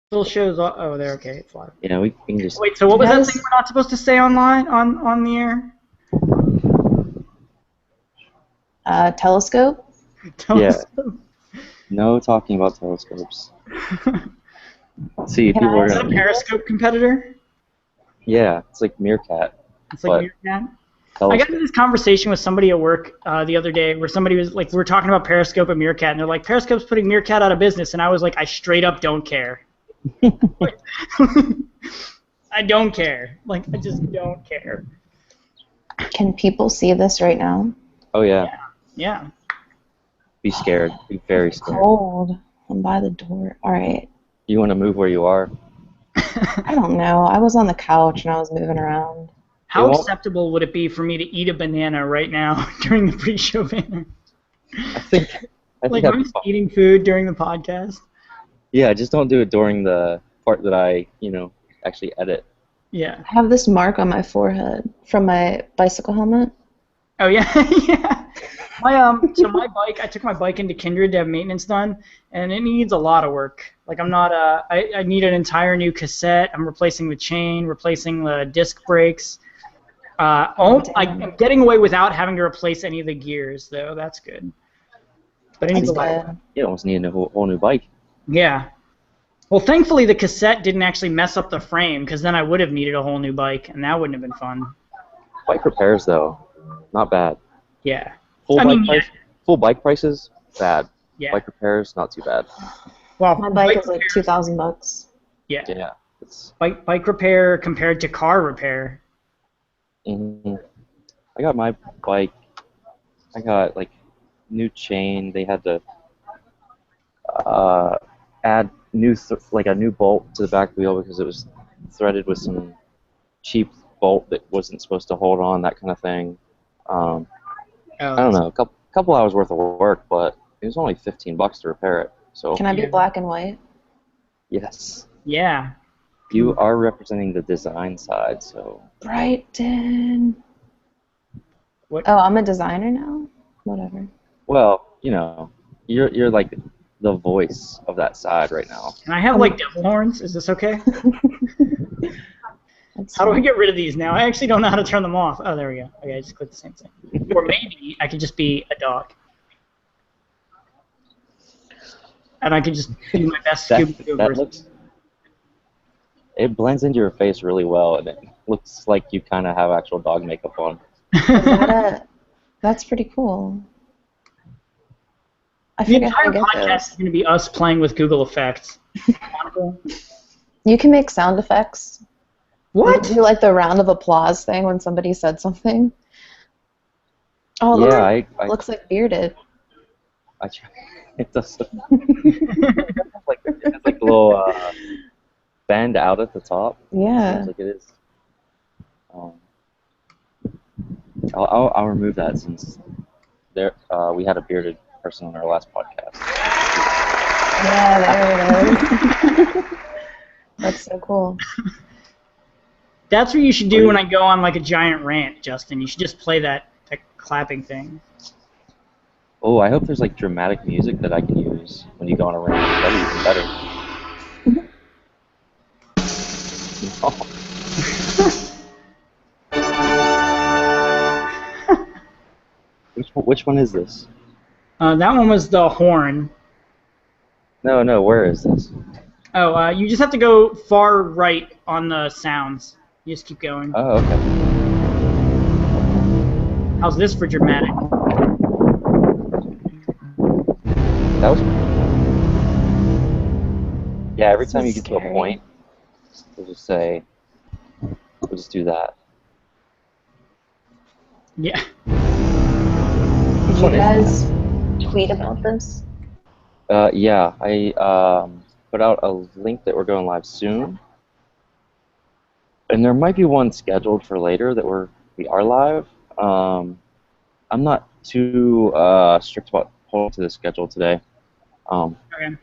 Still shows. Oh, there. Okay, it's live. Yeah, we can just. Wait. So what was that thing we're not supposed to say online on the air? Telescope? Telescope. Yeah. No talking about telescopes. See, Can people are Is that a gonna. Periscope competitor? Yeah, it's like Meerkat. It's like Meerkat. I got Telescope. into this conversation with somebody at work the other day where somebody was like, we were talking about Periscope and Meerkat, and they're like, Periscope's putting Meerkat out of business, and I was like, I straight up don't care. I don't care. Like, I just don't care. Can people see this right now? Oh yeah. Yeah. Be scared. Be very scared. Cold. I'm by the door. All right. You want to move where you are? I don't know. I was on the couch and I was moving around. How acceptable would it be for me to eat a banana right now during the pre-show banner? I think like, I'm just eating food during the podcast. Yeah, just don't do it during the part that I, actually edit. Yeah. I have this mark on my forehead from my bicycle helmet. Oh yeah, yeah. So my bike, I took my bike into Kindred to have maintenance done, and it needs a lot of work. Like I'm not I need an entire new cassette. I'm replacing the chain, replacing the disc brakes. I'm getting away without having to replace any of the gears, though. That's good. But it needs a lot. You almost need a whole new bike. Yeah. Well, thankfully the cassette didn't actually mess up the frame, because then I would have needed a whole new bike, and that wouldn't have been fun. Bike repairs, though, not bad. Yeah. Full bike prices, bad. Yeah. Bike repairs, not too bad. Well, my bike is like $2,000. Yeah. Yeah. Bike repair compared to car repair. Mm-hmm. I got my bike. I got like new chain. They had to add a new bolt to the back wheel because it was threaded with some cheap bolt that wasn't supposed to hold on. That kind of thing. I don't know. A couple hours worth of work, but it was only $15 to repair it. So. Can I be black and white? Yes. Yeah. You are representing the design side, so. Brighton. What? Oh, I'm a designer now? Whatever. Well, you're like the voice of that side right now. Can I have like devil horns? Is this okay? How do I get rid of these now? I actually don't know how to turn them off. Oh, there we go. Okay, I just click the same thing. Or maybe I could just be a dog. And I could just do my best Scooby-Doo version. It blends into your face really well, and it looks like you kind of have actual dog makeup on. That's pretty cool. The entire podcast is going to be us playing with Google Effects. You can make sound effects. What? You do like the round of applause thing when somebody said something. Oh, yeah, it looks like bearded. It does. It has like a little bend out at the top. Yeah. It seems like it is. I'll remove that since we had a bearded person on our last podcast. Yeah, there it is. That's so cool. That's what you should do when I go on like a giant rant, Justin. You should just play that clapping thing. Oh, I hope there's like dramatic music that I can use when you go on a rant. That'd be even better. Which one is this? That one was the horn. No, where is this? Oh, you just have to go far right on the sounds. You just keep going. Oh, okay. How's this for dramatic? That was. Yeah, every time you get to a point, we'll just say, we'll just do that. Yeah. Did you guys tweet about this? Yeah, I put out a link that we're going live soon. And there might be one scheduled for later that we are live. I'm not too strict about holding to the schedule today. Okay.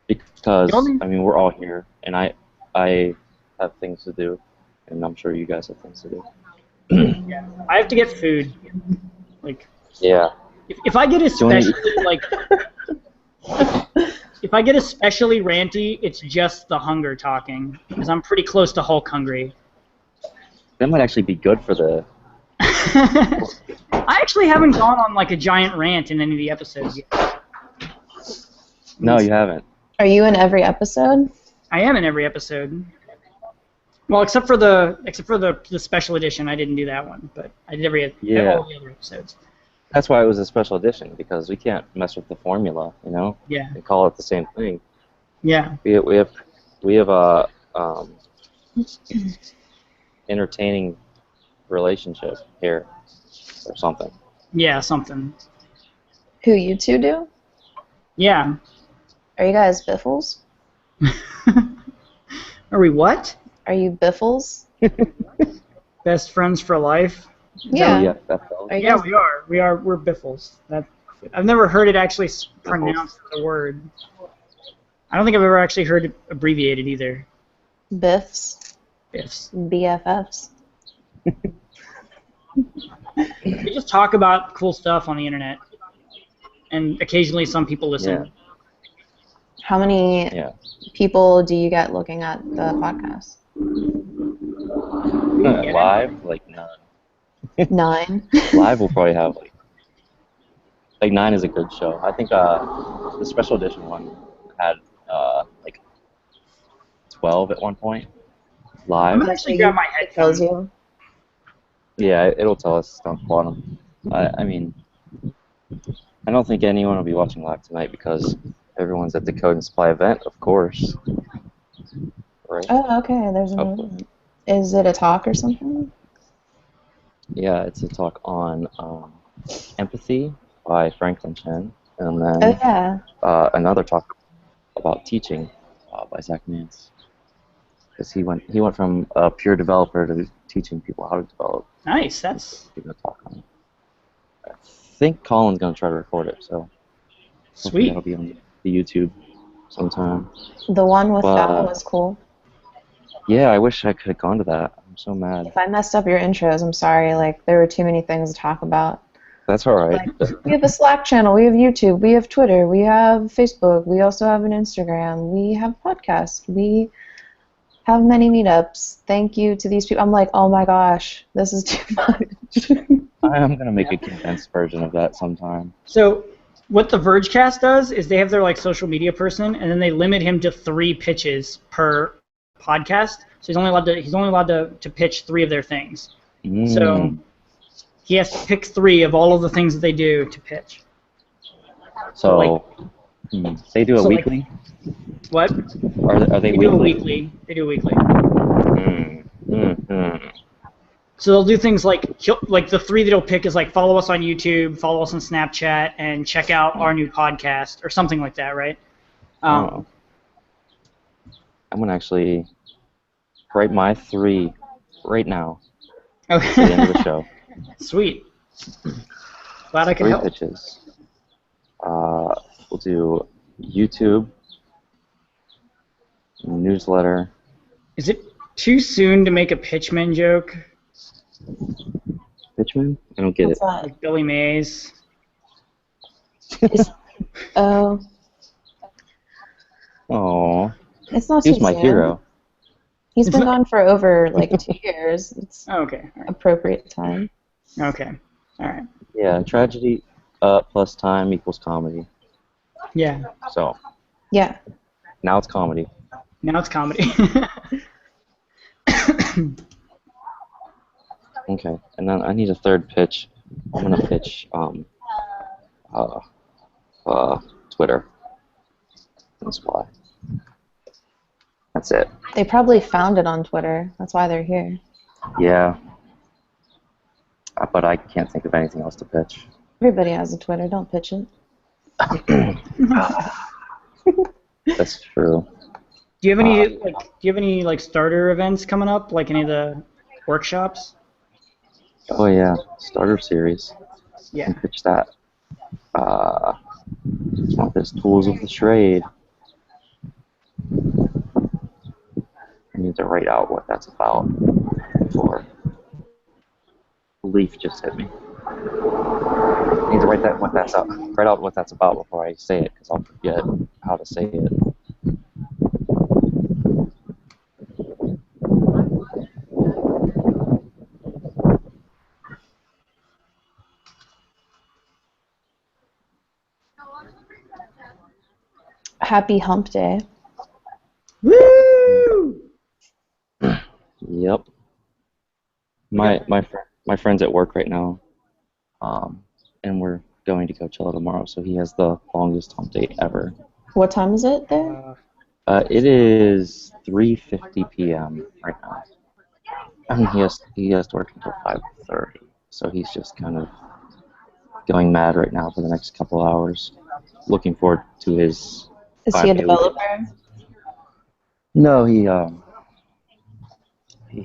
Because I mean we're all here, and I have things to do, and I'm sure you guys have things to do. Yeah, I have to get food. Like. Yeah. If I get especially like. if I get especially ranty, it's just the hunger talking, because I'm pretty close to Hulk hungry. That might actually be good for the. I actually haven't gone on like a giant rant in any of the episodes yet. No, you haven't. Are you in every episode? I am in every episode. Well, except for the special edition, I didn't do that one, but I did all the other episodes. That's why it was a special edition, because we can't mess with the formula, you know. Yeah. And call it the same thing. Yeah. We have a entertaining relationship here, or something. Yeah, something. Who, you two do? Yeah. Are you guys biffles? Are we what? Are you biffles? Best friends for life? Yeah. Yeah, that's all. Yeah, we are. We're biffles. I've never heard it actually pronounced as a word. I don't think I've ever actually heard it abbreviated either. Biffs. Biffs. BFFs. We just talk about cool stuff on the internet, and occasionally some people listen. Yeah. How many people do you get looking at the podcast? Live, like none. 9. Live will probably have like 9 is a good show. I think the special edition one had like 12 at one point live. I'm gonna actually grab my headphones. Yeah, it'll tell us down the bottom. I mean, I don't think anyone will be watching live tonight because everyone's at the Code and Supply event, of course. Right? Oh, okay. There's an event. Is it a talk or something? Yeah, it's a talk on empathy by Franklin Chen, and then another talk about teaching by Zach Nance. Because he went from a pure developer to teaching people how to develop. Nice, that's. Giving a talk on it. I think Colin's gonna try to record it, so. Sweet. That'll be on the YouTube sometime. The one with Fallon was cool. Yeah, I wish I could have gone to that. I'm so mad. If I messed up your intros, I'm sorry. Like, there were too many things to talk about. That's all right. Like, we have a Slack channel, we have YouTube, we have Twitter, we have Facebook, we also have an Instagram, we have podcasts, we have many meetups. Thank you to these people. I'm like, oh my gosh, this is too much. I'm going to make a condensed version of that sometime. So what the Vergecast does is they have their like social media person, and then they limit him to 3 pitches per podcast. So he's only allowed to pitch 3 of their things. So he has to pick 3 of all of the things that they do to pitch. So they do a weekly? What? Are they weekly? They do a weekly. So they'll do things like the 3 that he'll pick is like follow us on YouTube, follow us on Snapchat, and check out our new podcast or something like that, right? I'm gonna actually write my 3 right now. Okay. At the end of the show. Sweet. Glad I could 3 help. pitches. We'll do YouTube, newsletter. Is it too soon to make a pitchman joke? Pitchman? I don't get What's it. that? Like Billy Mays? Oh. Oh, It's not he's too my soon. hero. He's been gone for over like 2 years. It's Okay. All right. appropriate time. Okay. All right. Yeah, tragedy plus time equals comedy. Yeah. So Yeah. now it's comedy. Now it's comedy. Okay, and then I need a 3rd pitch. I'm gonna pitch Twitter. That's why. That's it. They probably found it on Twitter. That's why they're here. Yeah. But I can't think of anything else to pitch. Everybody has a Twitter. Don't pitch it. That's true. Do you have any starter events coming up? Like any of the workshops? Oh yeah, starter series. Yeah. I can pitch that. It's not this tools of the trade. I need to write out what that's about before leaf just hit me. I need to write out what that's about before I say it, because I'll forget. how to say it. Happy hump day. Woo! Yep. My friend's at work right now, and we're going to Coachella tomorrow, so he has the longest hump day ever. What time is it there? It is 3:50 p.m. right now. I mean, he has to work until 5:30, so he's just kind of going mad right now for the next couple hours. Looking forward to his. Is he a 5-day developer? weekend. No, he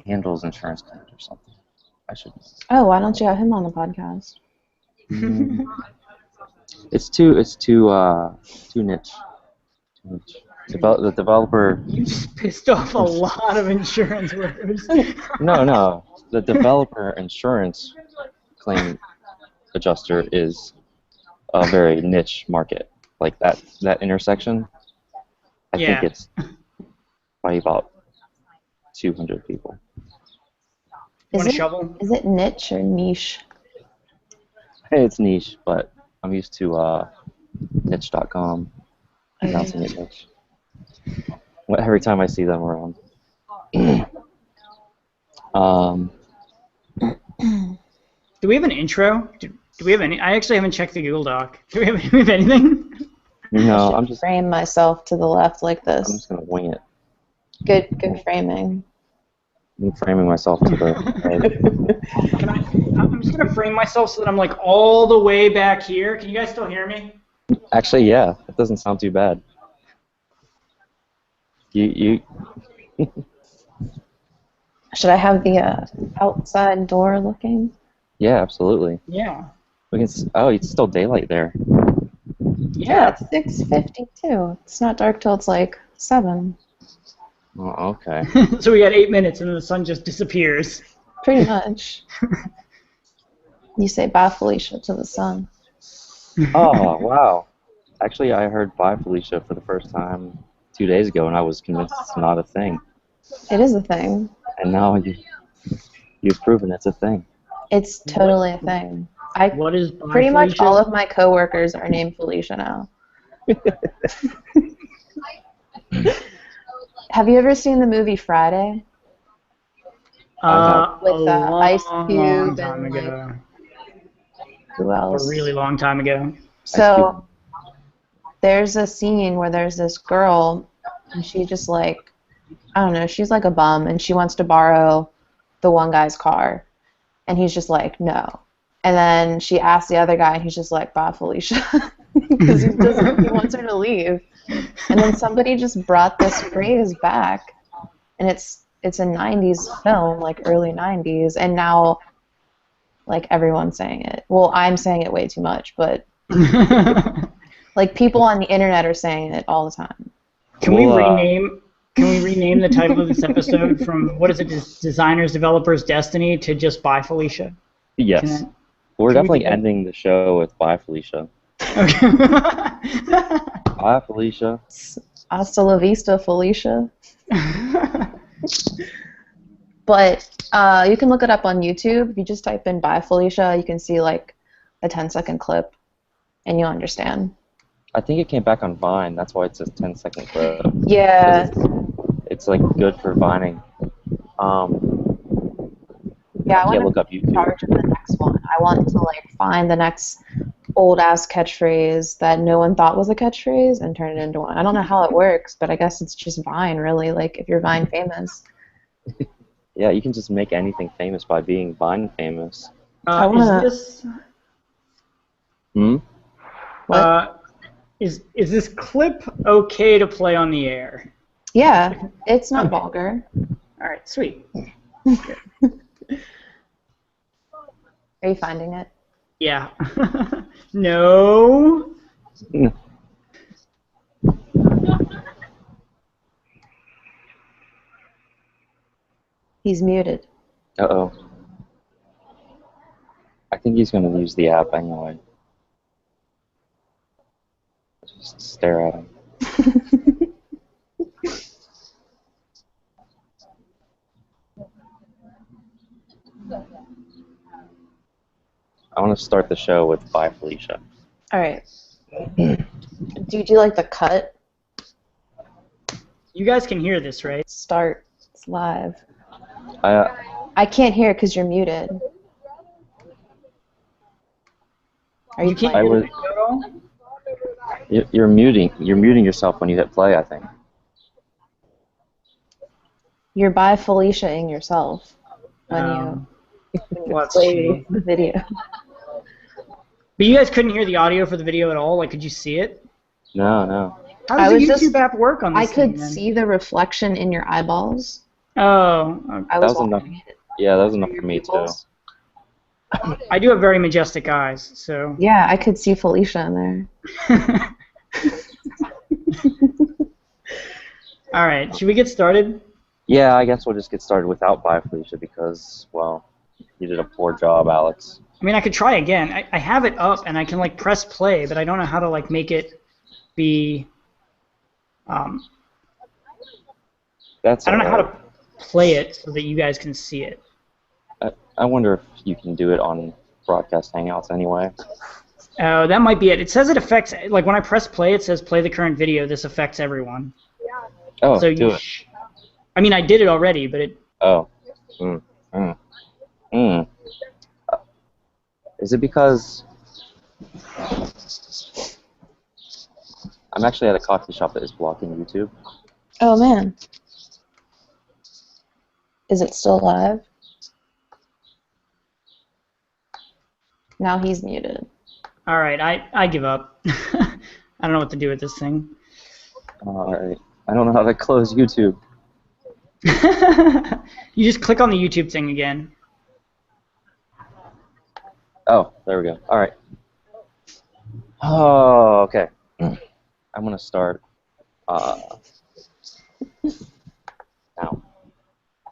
handles insurance claims or something. I should. Oh, why don't you have him on the podcast? It's too niche. Too niche. The developer. You just pissed off a lot of insurance workers. No. The developer insurance claim adjuster is a very niche market. Like that intersection, I think it's probably about 200 people. Want a shovel? Is it niche or niche? Hey, it's niche, but I'm used to niche.com announcing it niche. Every time I see them around. Do we have an intro? Do we have any? I actually haven't checked the Google Doc. Do we have anything? No, I'm just frame myself to the left like this. I'm just gonna wing it. Good framing. I'm framing myself to the I'm just gonna frame myself so that I'm like all the way back here. Can you guys still hear me? Actually, yeah, it doesn't sound too bad. You Should I have the outside door looking? Yeah, absolutely. Yeah. We can. Oh, it's still daylight there. Yeah, it's 6:52. It's not dark till it's like 7. Oh, okay. So we got 8 minutes and then the sun just disappears. Pretty much. You say bye, Felicia, to the sun. Oh, wow. Actually, I heard bye, Felicia, for the first time 2 days ago, and I was convinced it's not a thing. It is a thing. And now you've proven it's a thing. It's totally a thing. What is bye, pretty much Felicia? all of my coworkers are named Felicia now. Have you ever seen the movie Friday? With Ice Cube time and ago. Who else? A really long time ago. So there's a scene where there's this girl, and she just like, I don't know, she's like a bum, and she wants to borrow the one guy's car, and he's just like, no. And then she asks the other guy, and he's just like, bye, Felicia, because he wants her to leave. And then somebody just brought this phrase back, and it's a 90s film, like early 90s, and now like everyone's saying it. Well, I'm saying it way too much, but like people on the internet are saying it all the time. Can we rename the title of this episode from what is it, Designers Developers Destiny to just Bye Felicia? Yes. We're definitely ending the show with bye, Felicia. Okay. Bye, Felicia. Hasta la vista, Felicia. But you can look it up on YouTube. If you just type in bye, Felicia, you can see like a 10-second clip, and you'll understand. I think it came back on Vine. That's why it says 10-second clip. Yeah. It's like good for vining. Yeah, I can't want look up to YouTube. charge of the next one. I want to like find the next old-ass catchphrase that no one thought was a catchphrase and turn it into one. I don't know how it works, but I guess it's just Vine, really. Like if you're Vine famous. Yeah, you can just make anything famous by being Vine famous. Is this clip okay to play on the air? Yeah, it's not vulgar. All right, sweet. Are you finding it? Yeah. No. He's muted. Uh-oh. I think he's going to use the app anyway. Just stare at him. want to start the show with Bye Felicia. All right. Do you do like the cut? You guys can hear this, right? Start. It's live. I I can't hear it because you're muted. Are you can't playing? hear would- the video at all? you're muting yourself when you hit play, I think. You're by Felicia-ing yourself when you Let's play see. the video. But you guys couldn't hear the audio for the video at all? Like, could you see it? No. How I does the was YouTube just- app work on I this could thing, then? see the reflection in your eyeballs. Oh, I That was was enough. watching it Yeah, that was enough through for your me too. pupils. I do have very majestic eyes, so. Yeah, I could see Felicia in there. All right, should we get started? Yeah, I guess we'll just get started without Bye Felicia because, well, you did a poor job, Alex. I mean, I could try again. I have it up, and I can, like, press play, but I don't know how to, like, make it be... That's I don't know how alright. to play it so that you guys can see it. I wonder if you can do it on broadcast hangouts anyway. Oh, that might be it. It says it affects... Like, when I press play, it says play the current video. This affects everyone. Oh, So do you it. I mean, I did it already, but it... Oh. Is it because I'm actually at a coffee shop that is blocking YouTube? Oh man. Is it still live? Now he's muted. All right, I give up. I don't know what to do with this thing. Alright. I don't know how to close YouTube. You just click on the YouTube thing again. Oh, there we go. Alright. Oh, okay. I'm going to start now.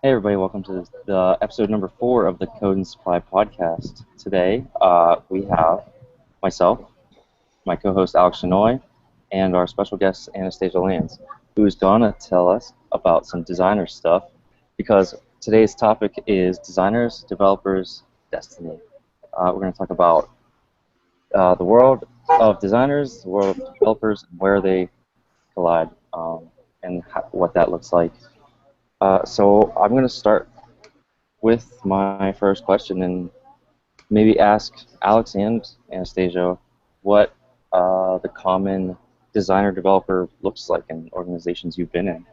Hey everybody, welcome to the episode number 4 of the Code and Supply podcast. Today we have myself, my co-host Alex Shenoy, and our special guest Anastasia Lanz, who's going to tell us about some designer stuff because today's topic is designers, developers, destiny. We're going to talk about the world of designers, the world of developers, and where they collide, and what that looks like. So I'm going to start with my first question and maybe ask Alex and Anastasia what the common designer-developer looks like in organizations you've been in.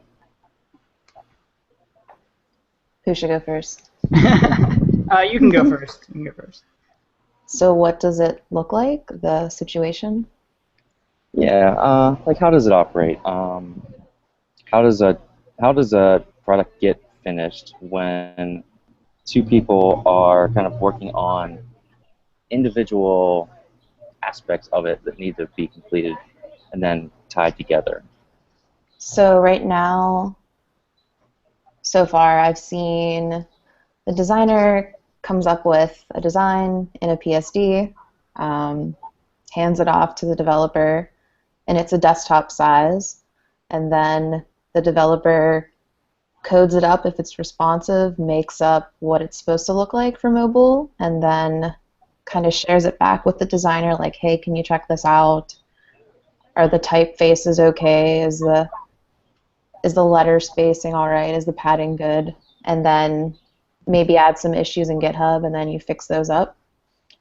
Who should go first? You can go first. You can go first. So what does it look like, the situation? Yeah, like how does it operate? How does a product get finished when two people are kind of working on individual aspects of it that need to be completed and then tied together? So right now, so far, I've seen the designer comes up with a design in a PSD, hands it off to the developer, and it's a desktop size, and then the developer codes it up if it's responsive, makes up what it's supposed to look like for mobile, and then kind of shares it back with the designer, like, hey, can you check this out? Are the typefaces okay? Is the letter spacing all right? Is the padding good? And then maybe add some issues in GitHub, and then you fix those up.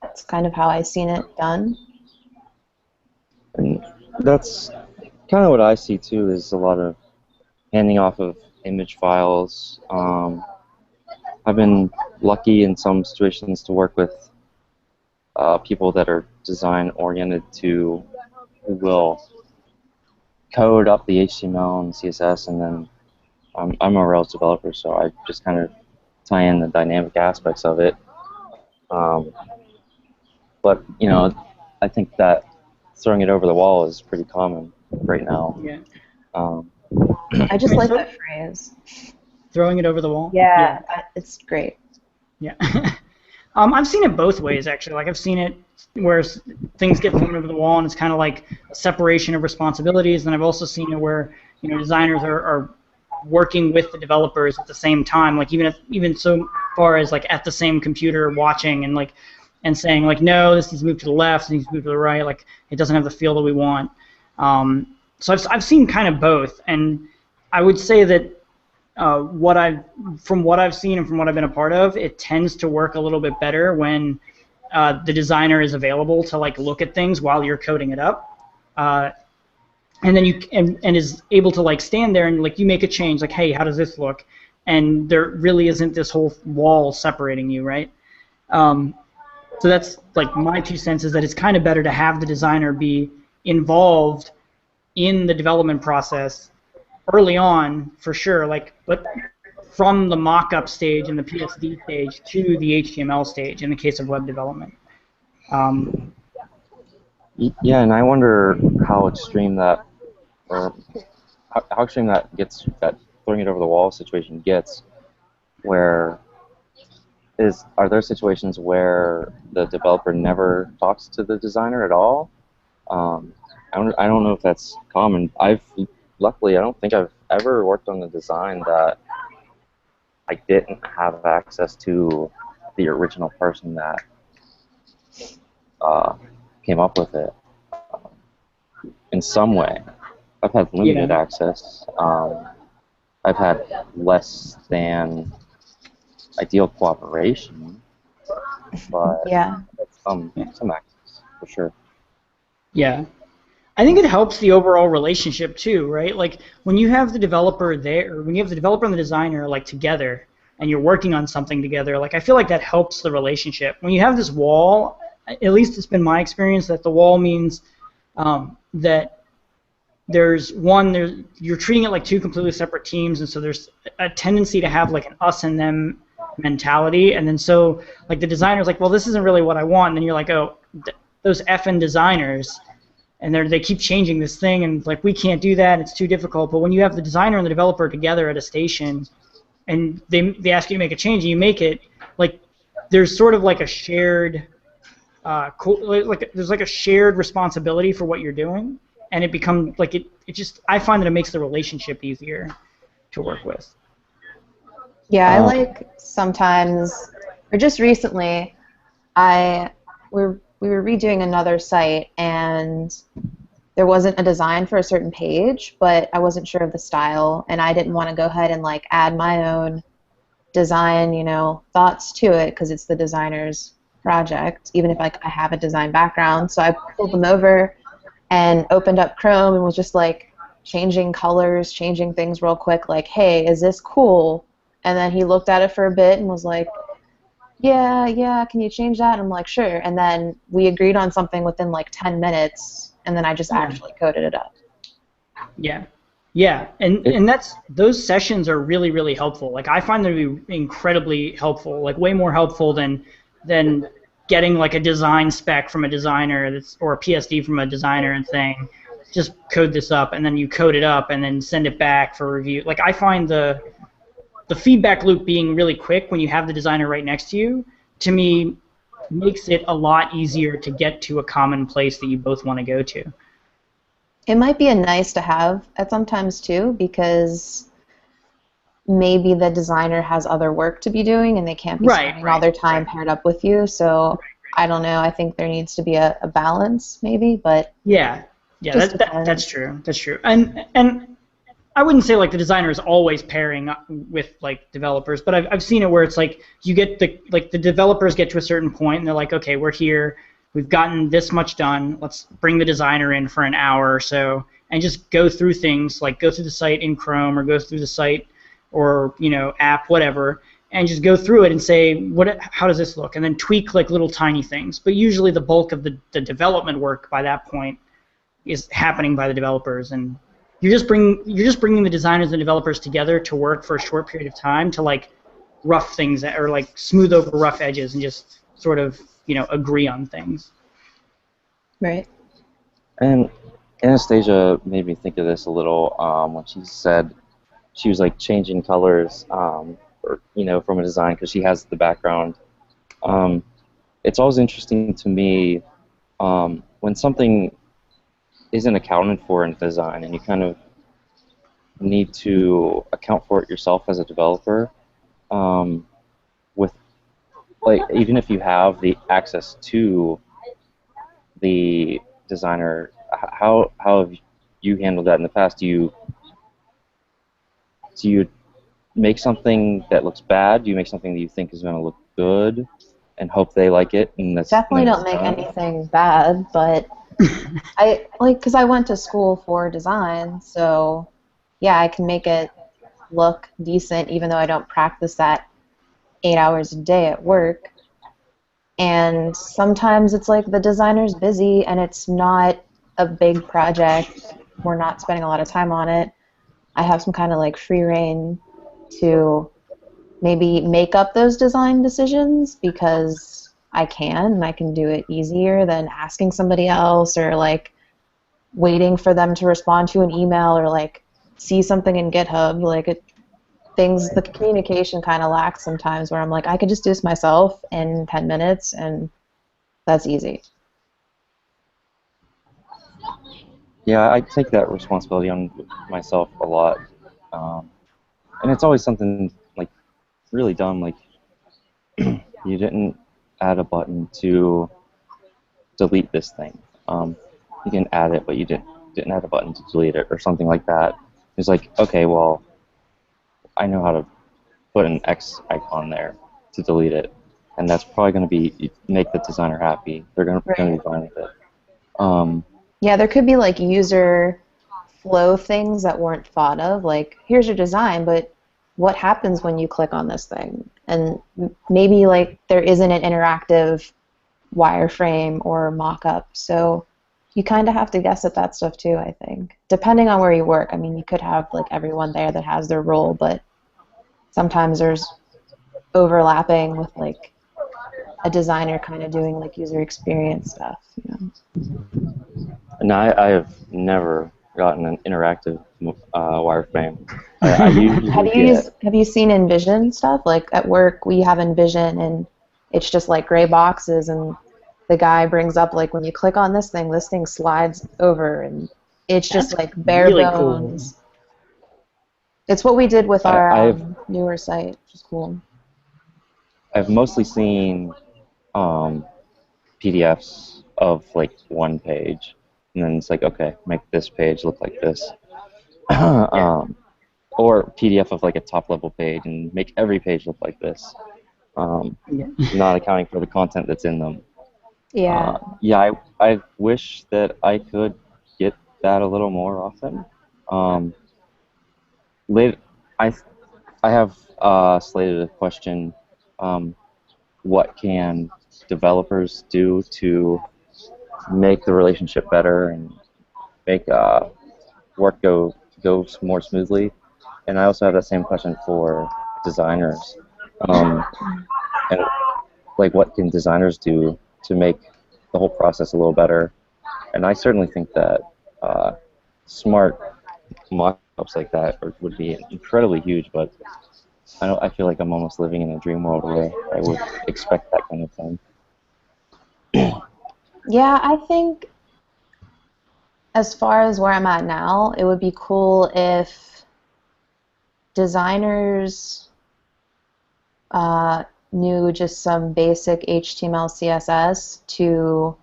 That's kind of how I've seen it done. And that's kind of what I see too, is a lot of handing off of image files. I've been lucky in some situations to work with people that are design oriented who will code up the HTML and CSS, and then I'm a Rails developer, so I just kind of tie in the dynamic aspects of it. But you know, I think that throwing it over the wall is pretty common right now. Yeah. I just like that phrase. Throwing it over the wall? Yeah, it's great. Yeah. I've seen it both ways, actually. Like, I've seen it where things get thrown over the wall and it's kind of like a separation of responsibilities, and I've also seen it where, you know, designers are working with the developers at the same time, like even so far as like at the same computer watching, and like, and saying like, no, this needs to move to the left, this needs to move to the right, like it doesn't have the feel that we want. So I've seen kind of both, and I would say that from what I've seen and from what I've been a part of, it tends to work a little bit better when the designer is available to like look at things while you're coding it up, and then and is able to like stand there and like you make a change, like, hey, how does this look? And there really isn't this whole wall separating you, right? So that's like my 2 cents, is that it's kind of better to have the designer be involved in the development process early on, for sure, like, but from the mock-up stage and the PSD stage to the HTML stage in the case of web development. Yeah, and I wonder how extreme that, or how extreme that gets, that throwing it over the wall situation gets, where are there situations where the developer never talks to the designer at all? I don't know if that's common. Luckily, I don't think I've ever worked on a design that I didn't have access to the original person that came up with it in some way. I've had limited access. I've had less than ideal cooperation, but some access for sure. Yeah. I think it helps the overall relationship too, right? Like when you have the developer there, or when you have the developer and the designer like together, and you're working on something together, like I feel like that helps the relationship. When you have this wall, at least it's been my experience that the wall means that you're treating it like 2 completely separate teams, and so there's a tendency to have like an us and them mentality, and then so like the designer's like, well, this isn't really what I want, and then you're like, oh, those effing designers. And they keep changing this thing, and like we can't do that. It's too difficult. But when you have the designer and the developer together at a station, and they ask you to make a change, and you make it, like there's sort of like a shared, there's like a shared responsibility for what you're doing, and it becomes like it just I find that it makes the relationship easier to work with. Yeah, I like sometimes, or just recently, we were redoing another site, and there wasn't a design for a certain page, but I wasn't sure of the style, and I didn't want to go ahead and like add my own design, thoughts to it, because it's the designer's project, even if like I have a design background. So I pulled them over and opened up Chrome and was just like changing colors, changing things real quick, like, hey, is this cool? And then he looked at it for a bit and was like, yeah, can you change that? And I'm like, sure. And then we agreed on something within like 10 minutes, and then I just actually coded it up. Yeah, and those sessions are really, really helpful. Like I find them to be incredibly helpful, like way more helpful than getting like a design spec from a designer or a PSD from a designer and saying, just code this up, and then you code it up and then send it back for review. Like I find the feedback loop being really quick when you have the designer right next to you, to me, makes it a lot easier to get to a common place that you both want to go to. It might be a nice to have at sometimes too, because maybe the designer has other work to be doing and they can't be spending all their time paired up with you. So I don't know. I think there needs to be a balance, maybe, but yeah, that's true. That's true. And I wouldn't say like the designer is always pairing up with like developers, but I've seen it where it's like you get the developers get to a certain point and they're like, okay, we're here, we've gotten this much done, let's bring the designer in for an hour or so and just go through things, like go through the site in Chrome or go through the site or app, whatever, and just go through it and say, how does this look, and then tweak like little tiny things. But usually the bulk of the development work by that point is happening by the developers, and you're just bringing the designers and developers together to work for a short period of time to like rough things or like smooth over rough edges and just sort of agree on things. Right. And Anastasia made me think of this a little when she said she was like changing colors, from a design because she has the background. It's always interesting to me when something isn't accounted for in design and you kind of need to account for it yourself as a developer, with like even if you have the access to the designer, how have you handled that in the past? Do you make something that looks bad? Do you make something that you think is going to look good and hope they like it? And Definitely then don't it's make done? anything bad, but because I went to school for design, so yeah, I can make it look decent even though I don't practice that 8 hours a day at work. And sometimes it's like the designer's busy and it's not a big project. We're not spending a lot of time on it. I have some kind of like free reign to maybe make up those design decisions because I can and I can do it easier than asking somebody else or like waiting for them to respond to an email or like see something in GitHub. Like the communication kind of lacks sometimes where I'm like, I could just do this myself in 10 minutes and that's easy. Yeah, I take that responsibility on myself a lot, and it's always something like really dumb. Like you didn't add a button to delete this thing. You can add it, but you didn't add a button to delete it or something like that. It's like, okay, well, I know how to put an X icon there to delete it, and that's probably going to be make the designer happy. They're going to Right. be fine with it. Um, Yeah, there could be like user flow things that weren't thought of. Like, here's your design, but what happens when you click on this thing? And maybe like there isn't an interactive wireframe or mock-up. So you kind of have to guess at that stuff too, I think. Depending on where you work. I mean, you could have like everyone there that has their role, but sometimes there's overlapping with like a designer kind of doing like user experience stuff. and I have never gotten an interactive wireframe. I usually get. Have you seen InVision stuff? Like at work we have InVision and it's just like gray boxes and the guy brings up like when you click on this thing slides over and it's just That's like bare really cool. bones. It's what we did with our I've newer site, which is cool. I've mostly seen PDFs of like one page, and then it's like, okay, make this page look like this, or PDF of like a top level page and make every page look like this, Yeah. not accounting for the content that's in them. Yeah. Yeah, I wish that I could get that a little more often. Later, I have slated a question. What can developers do to make the relationship better and make work go more smoothly? And I also have that same question for designers. And like, what can designers do to make the whole process a little better? And I certainly think that smart mock-ups like that would be incredibly huge, but I feel like I'm almost living in a dream world where I would expect that kind of thing. Yeah, I think as far as where I'm at now, it would be cool if designers knew just some basic HTML, CSS to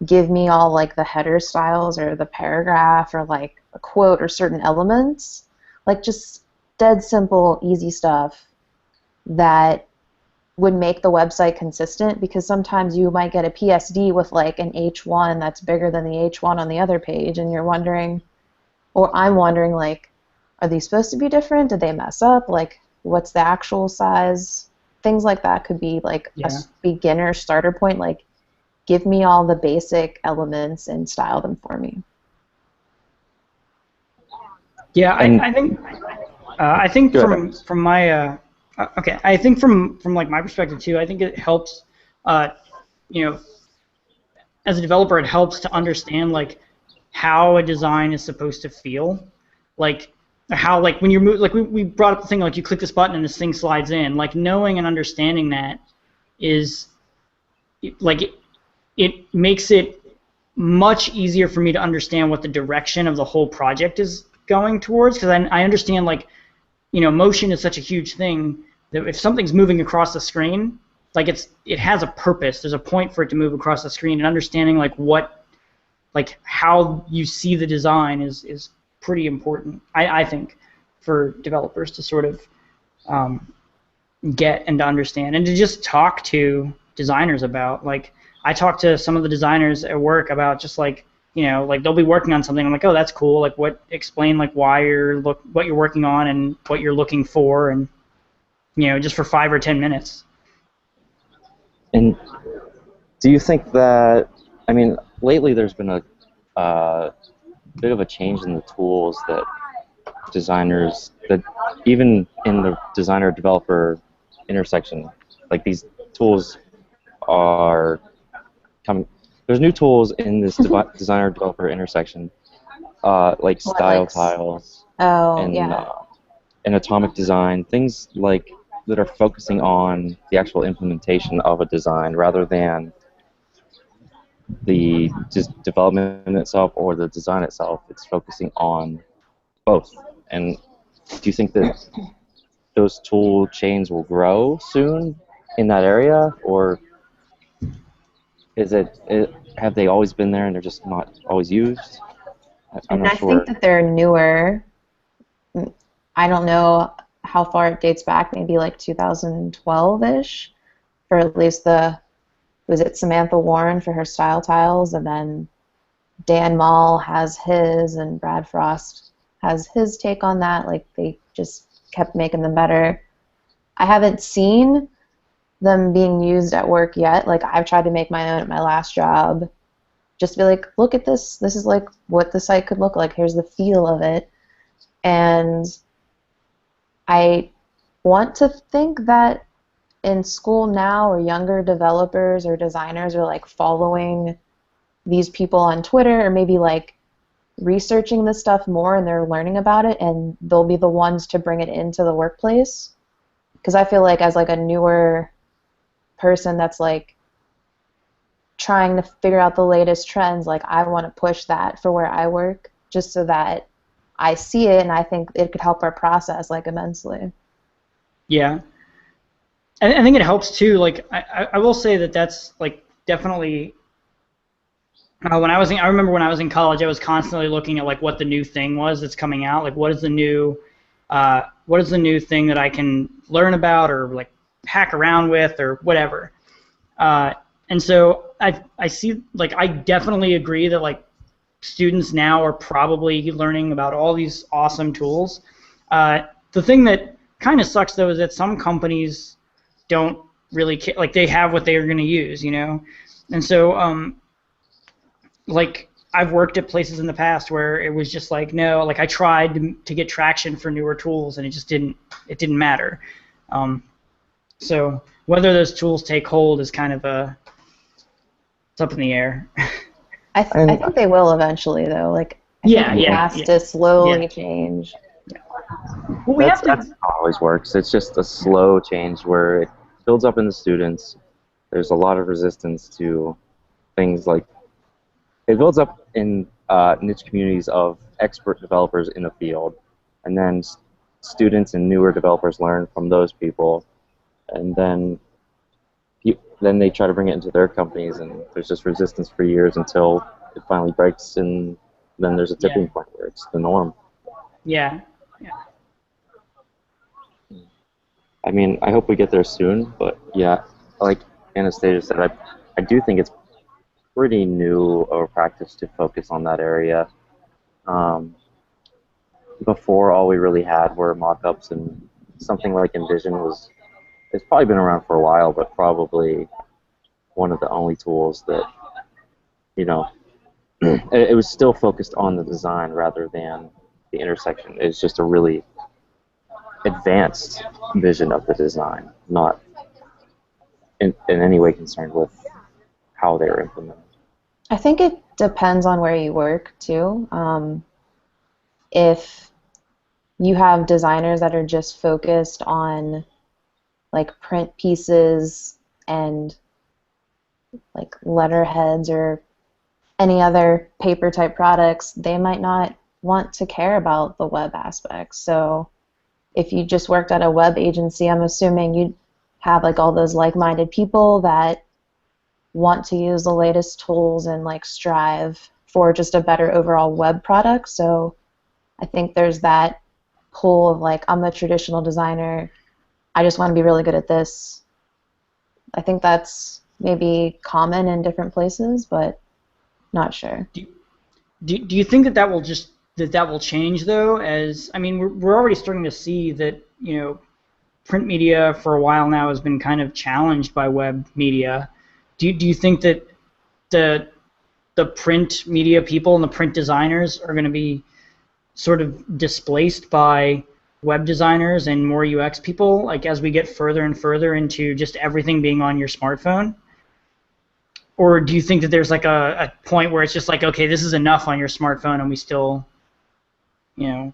give me all like the header styles or the paragraph or like a quote or certain elements, like just dead simple, easy stuff that would make the website consistent, because sometimes you might get a PSD with like an H1 that's bigger than the H1 on the other page and you're wondering, or I'm wondering, like, are these supposed to be different? Did they mess up? Like, what's the actual size? Things like that could be like a beginner starter point, like give me all the basic elements and style them for me. Yeah, I think from my okay, I think from like my perspective too, I think it helps, you know, as a developer, it helps to understand like how a design is supposed to feel, like how like when you're like we brought up the thing like you click this button and this thing slides in, like knowing and understanding that is like it makes it much easier for me to understand what the direction of the whole project is going towards, because I understand, like, you know, motion is such a huge thing that if something's moving across the screen, like it has a purpose. There's a point for it to move across the screen, and understanding like how you see the design is pretty important, I think, for developers to sort of get and to understand, and to just talk to designers about. Like, I talk to some of the designers at work about just like, like they'll be working on something. I'm like, oh, that's cool. Like, explain like what you're working on and what you're looking for, and just for 5 or 10 minutes. And do you think that, I mean, lately there's been a bit of a change in the tools that designers, that even in the designer-developer intersection, like these tools are coming. There's new tools in this designer-developer intersection, like style tiles and atomic design, things like that are focusing on the actual implementation of a design rather than the just development itself or the design itself. It's focusing on both. And do you think that those tool chains will grow soon in that area, or have they always been there and they're just not always used? I'm not sure. I think that they're newer. I don't know how far it dates back, maybe like 2012-ish, for at least was it Samantha Warren for her style tiles, and then Dan Mall has his, and Brad Frost has his take on that. Like, they just kept making them better. I haven't seen them being used at work yet. Like, I've tried to make my own at my last job, just to be like, look at this. This is like what the site could look like. Here's the feel of it. And I want to think that in school now, or younger developers or designers are like following these people on Twitter, or maybe like researching this stuff more, and they're learning about it, and they'll be the ones to bring it into the workplace. Because I feel like as like a newer person that's like trying to figure out the latest trends, like I want to push that for where I work, just so that I see it, and I think it could help our process like immensely. Yeah, I think it helps too. Like, I will say that that's like definitely. I remember when I was in college, I was constantly looking at like what the new thing was that's coming out. Like, what is the new thing that I can learn about or like hack around with or whatever. And so I see, like, I definitely agree that like students now are probably learning about all these awesome tools. The thing that kind of sucks though is that some companies don't really care. Like, they have what they are going to use, and so like, I've worked at places in the past where it was just like, no, like I tried to get traction for newer tools, and it just didn't matter. So whether those tools take hold is kind of it's up in the air. I think they will eventually, though. Like, I think it has to slowly change. Yeah. Well, that's how it always works. It's just a slow change where it builds up in the students. There's a lot of resistance to things like, it builds up in niche communities of expert developers in a field, and then students and newer developers learn from those people, and then they try to bring it into their companies, and there's just resistance for years until it finally breaks, and then there's a tipping point where it's the norm. Yeah. I mean, I hope we get there soon, but yeah, like Anastasia said, I do think it's pretty new of a practice to focus on that area. Before, all we really had were mock-ups, and something like InVision it's probably been around for a while, but probably one of the only tools that, it was still focused on the design rather than the intersection. It's just a really advanced vision of the design, not in any way concerned with how they're implemented. I think it depends on where you work, too. If you have designers that are just focused on like print pieces and like letterheads or any other paper type products, they might not want to care about the web aspects. So if you just worked at a web agency, I'm assuming you'd have like all those like-minded people that want to use the latest tools and like strive for just a better overall web product. So I think there's that pull of like, I'm a traditional designer, I just want to be really good at this. I think that's maybe common in different places, but not sure. Do you think that that will change though? As I mean, we're already starting to see that, you know, print media for a while now has been kind of challenged by web media. Do you think that the print media people and the print designers are going to be sort of displaced by web designers and more UX people, like as we get further and further into just everything being on your smartphone? Or do you think that there's like a point where it's just like, okay, this is enough on your smartphone and we still, you know?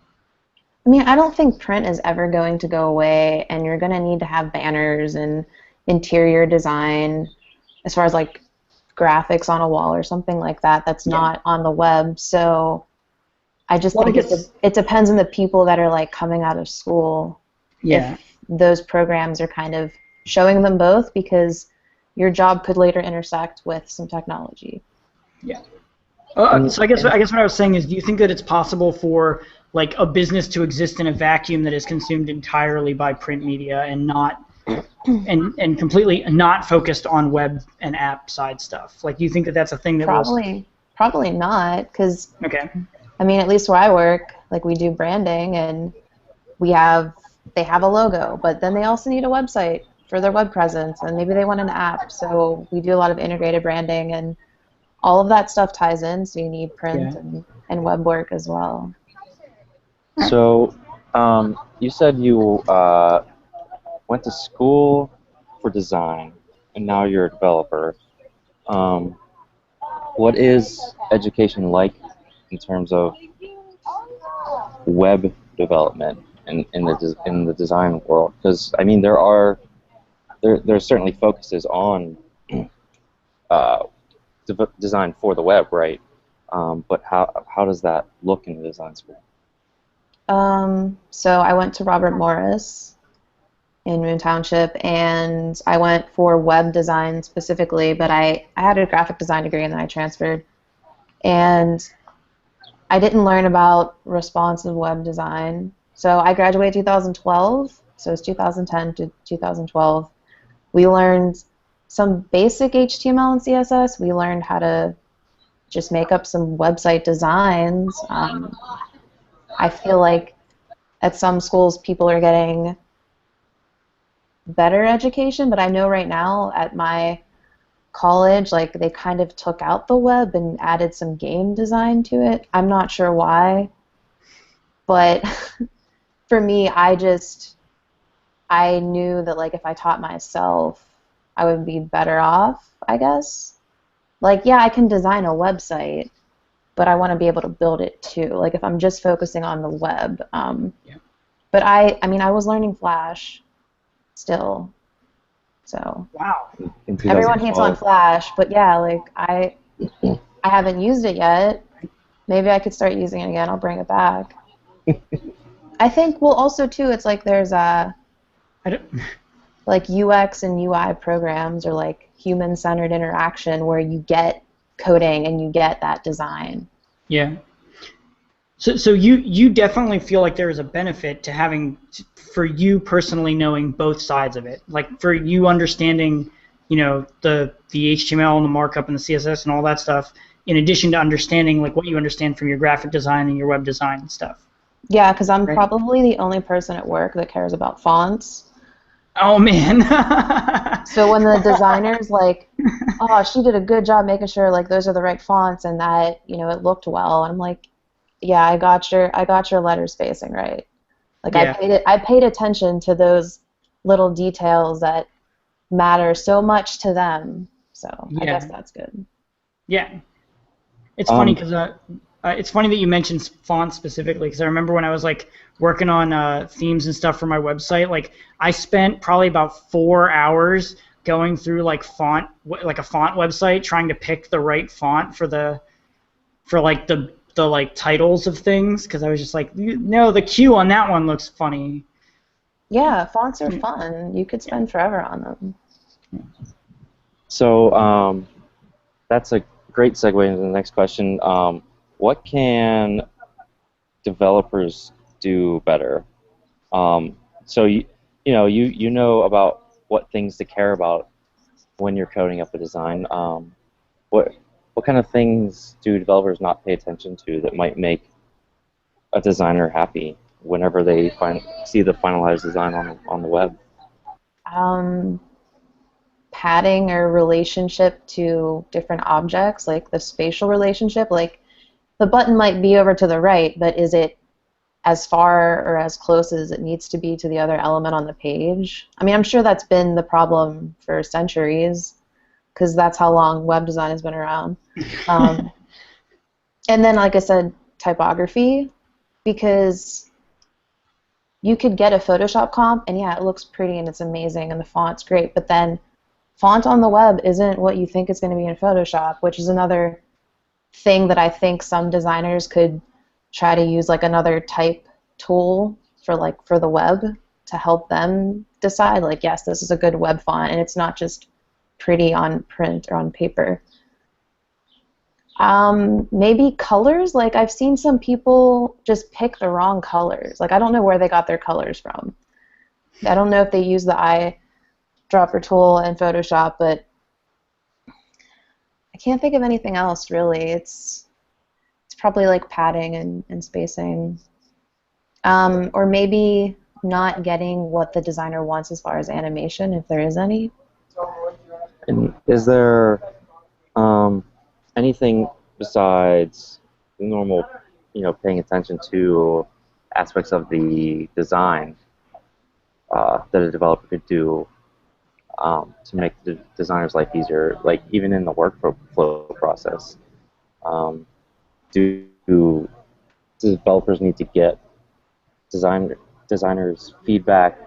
I mean, I don't think print is ever going to go away, and you're going to need to have banners and interior design as far as like graphics on a wall or something like that that's not on the web. So I just think it depends on the people that are like coming out of school. Yeah. If those programs are kind of showing them both, because your job could later intersect with some technology. Yeah. So I guess what I was saying is, do you think that it's possible for like a business to exist in a vacuum that is consumed entirely by print media and not and completely not focused on web and app side stuff? Like, do you think that that's a thing that probably not, because okay. I mean, at least where I work, like we do branding and they have a logo, but then they also need a website for their web presence, and maybe they want an app. So we do a lot of integrated branding, and all of that stuff ties in. So you need print and web work as well. So you said you went to school for design, and now you're a developer. What is education like in terms of web development in the design world? Because I mean, there's certainly focuses on design for the web, right? But how does that look in the design school? So I went to Robert Morris in Moon Township, and I went for web design specifically, but I had a graphic design degree and then I transferred. And I didn't learn about responsive web design. So I graduated 2012, so it's 2010 to 2012. We learned some basic HTML and CSS. We learned how to just make up some website designs. I feel like at some schools people are getting better education, but I know right now at my college, like, they kind of took out the web and added some game design to it. I'm not sure why, but for me, I knew that, like, if I taught myself, I would be better off, I guess. Like, yeah, I can design a website, but I want to be able to build it too. Like, if I'm just focusing on the web. But I mean, I was learning Flash still. So Wow. everyone hates on Flash, but yeah, like I haven't used it yet. Maybe I could start using it again. I'll bring it back. I think, well, also too, it's like there's like UX and UI programs, or like human-centered interaction, where you get coding and you get that design. Yeah. So you definitely feel like there is a benefit to having, for you personally, knowing both sides of it. Like, for you understanding, you know, the HTML and the markup and the CSS and all that stuff, in addition to understanding like what you understand from your graphic design and your web design and stuff. Yeah, because I'm probably the only person at work that cares about fonts. Oh man. So when the designer's like, oh, she did a good job making sure like those are the right fonts and that, you know, it looked well, and I'm like, yeah, I got your letter spacing right. Like, yeah. I paid attention to those little details that matter so much to them. So I guess that's good. Yeah. It's funny because it's funny that you mentioned fonts specifically, because I remember when I was like working on themes and stuff for my website, like I spent probably about 4 hours going through like a font website, trying to pick the right font for the like titles of things, because I was just like, no, the Q on that one looks funny. Yeah, fonts are fun. You could spend forever on them. So that's a great segue into the next question. What can developers do better? So you know about what things to care about when you're coding up a design. What what kind of things do developers not pay attention to that might make a designer happy whenever they see the finalized design on the web? Um, Padding or relationship to different objects, like the spatial relationship. Like the button might be over to the right, but is it as far or as close as it needs to be to the other element on the page? I mean, I'm sure that's been the problem for centuries, because that's how long web design has been around. And then, like I said, typography, because you could get a Photoshop comp, and yeah, it looks pretty and it's amazing and the font's great, but then font on the web isn't what you think it's going to be in Photoshop, which is another thing that I think some designers could try to use, like another type tool for the web to help them decide, like, yes, this is a good web font and it's not just pretty on print or on paper. Maybe colors. Like, I've seen some people just pick the wrong colors. Like, I don't know where they got their colors from. I don't know if they use the eyedropper tool in Photoshop, but I can't think of anything else, really. It's probably like padding and spacing. Or maybe not getting what the designer wants as far as animation, if there is any. And is there anything besides normal, paying attention to aspects of the design that a developer could do to make the designer's life easier, like even in the workflow process? Do developers need to get designers' feedback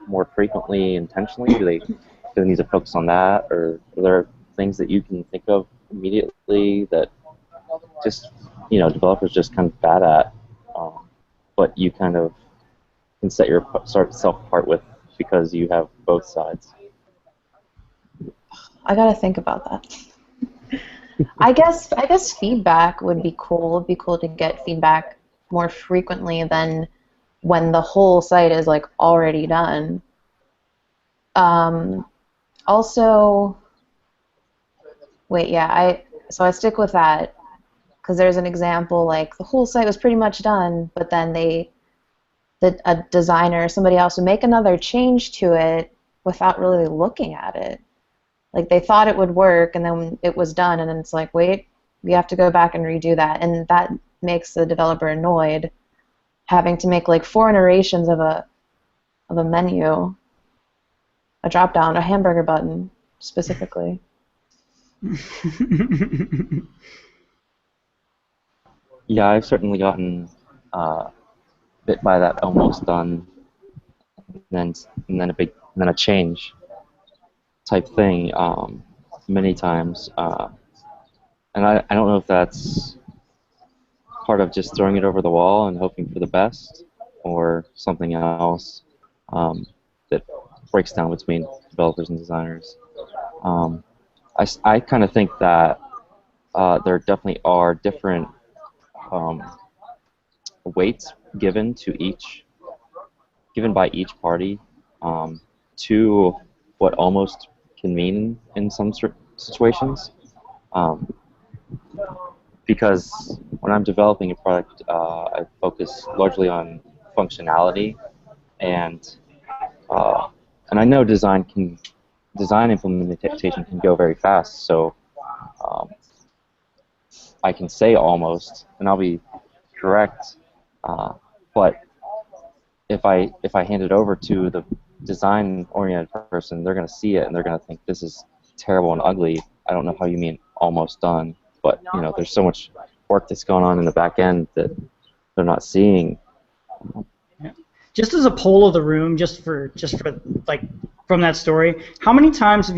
more frequently, intentionally? Do they need to focus on that, or are there things that you can think of immediately that just developers just kind of bad at, but you kind of can set yourself apart with because you have both sides? I gotta think about that. I guess feedback would be cool. It'd be cool to get feedback more frequently than when the whole site is like already done. Also, wait, yeah, so I stick with that because there's an example, like the whole site was pretty much done, but then a designer or somebody else would make another change to it without really looking at it. Like, they thought it would work, and then it was done, and then it's like, wait, we have to go back and redo that, and that makes the developer annoyed, having to make like 4 iterations of a menu, a drop down, a hamburger button specifically. Yeah, I've certainly gotten bit by that almost done, and then a change type thing many times, and I don't know if that's part of just throwing it over the wall and hoping for the best, or something else that breaks down between developers and designers. I kind of think that there definitely are different weights given by each party to what almost can mean in some situations. Because when I'm developing a product, I focus largely on functionality, and I know design implementation can go very fast. So I can say almost, and I'll be correct. But if I hand it over to the design-oriented person, they're going to see it and they're going to think this is terrible and ugly. I don't know how you mean almost done, but there's so much work that's going on in the back end that they're not seeing. Yeah. Just as a poll of the room, just for like from that story, how many times have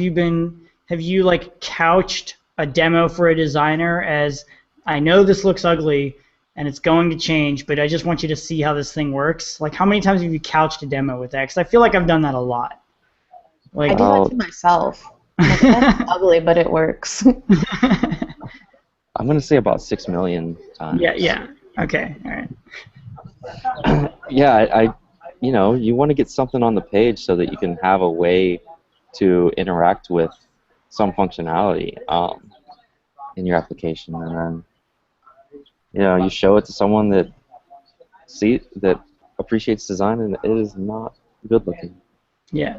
you like couched a demo for a designer as, I know this looks ugly, and it's going to change, but I just want you to see how this thing works. Like, how many times have you couched a demo with that? Because I feel like I've done that a lot. Like, I do that to myself. Like, that's ugly, but it works. I'm going to say about 6 million times. yeah. Okay, all right. Yeah, you want to get something on the page so that you can have a way to interact with some functionality in your application, and then you show it to someone that appreciates design, and it is not good looking. Yeah.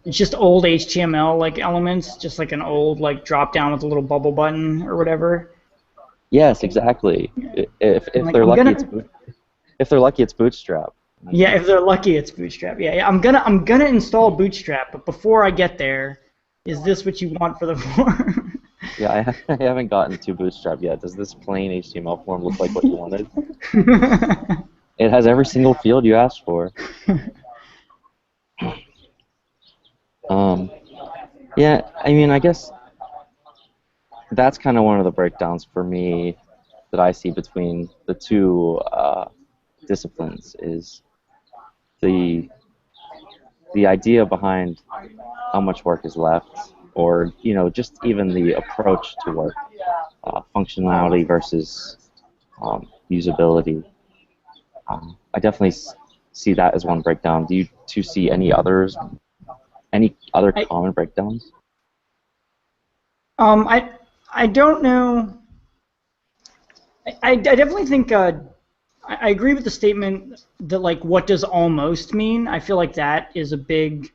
It's just old HTML like elements, just like an old like drop down with a little bubble button or whatever. Yes, exactly. If Like, they're lucky, it's Bootstrap. Yeah, if they're lucky, it's Bootstrap. Yeah. I'm gonna install Bootstrap, but before I get there, is this what you want for the form? Yeah, I haven't gotten to Bootstrap yet. Does this plain HTML form look like what you wanted? It has every single field you asked for. Yeah, I mean, I guess that's kind of one of the breakdowns for me that I see between the two disciplines is the idea behind how much work is left, or just even the approach to work, functionality versus usability. I definitely see that as one breakdown. Do you two see any others? Any other common breakdowns? I don't know. I definitely think I agree with the statement that like what does almost mean. I feel like that is a big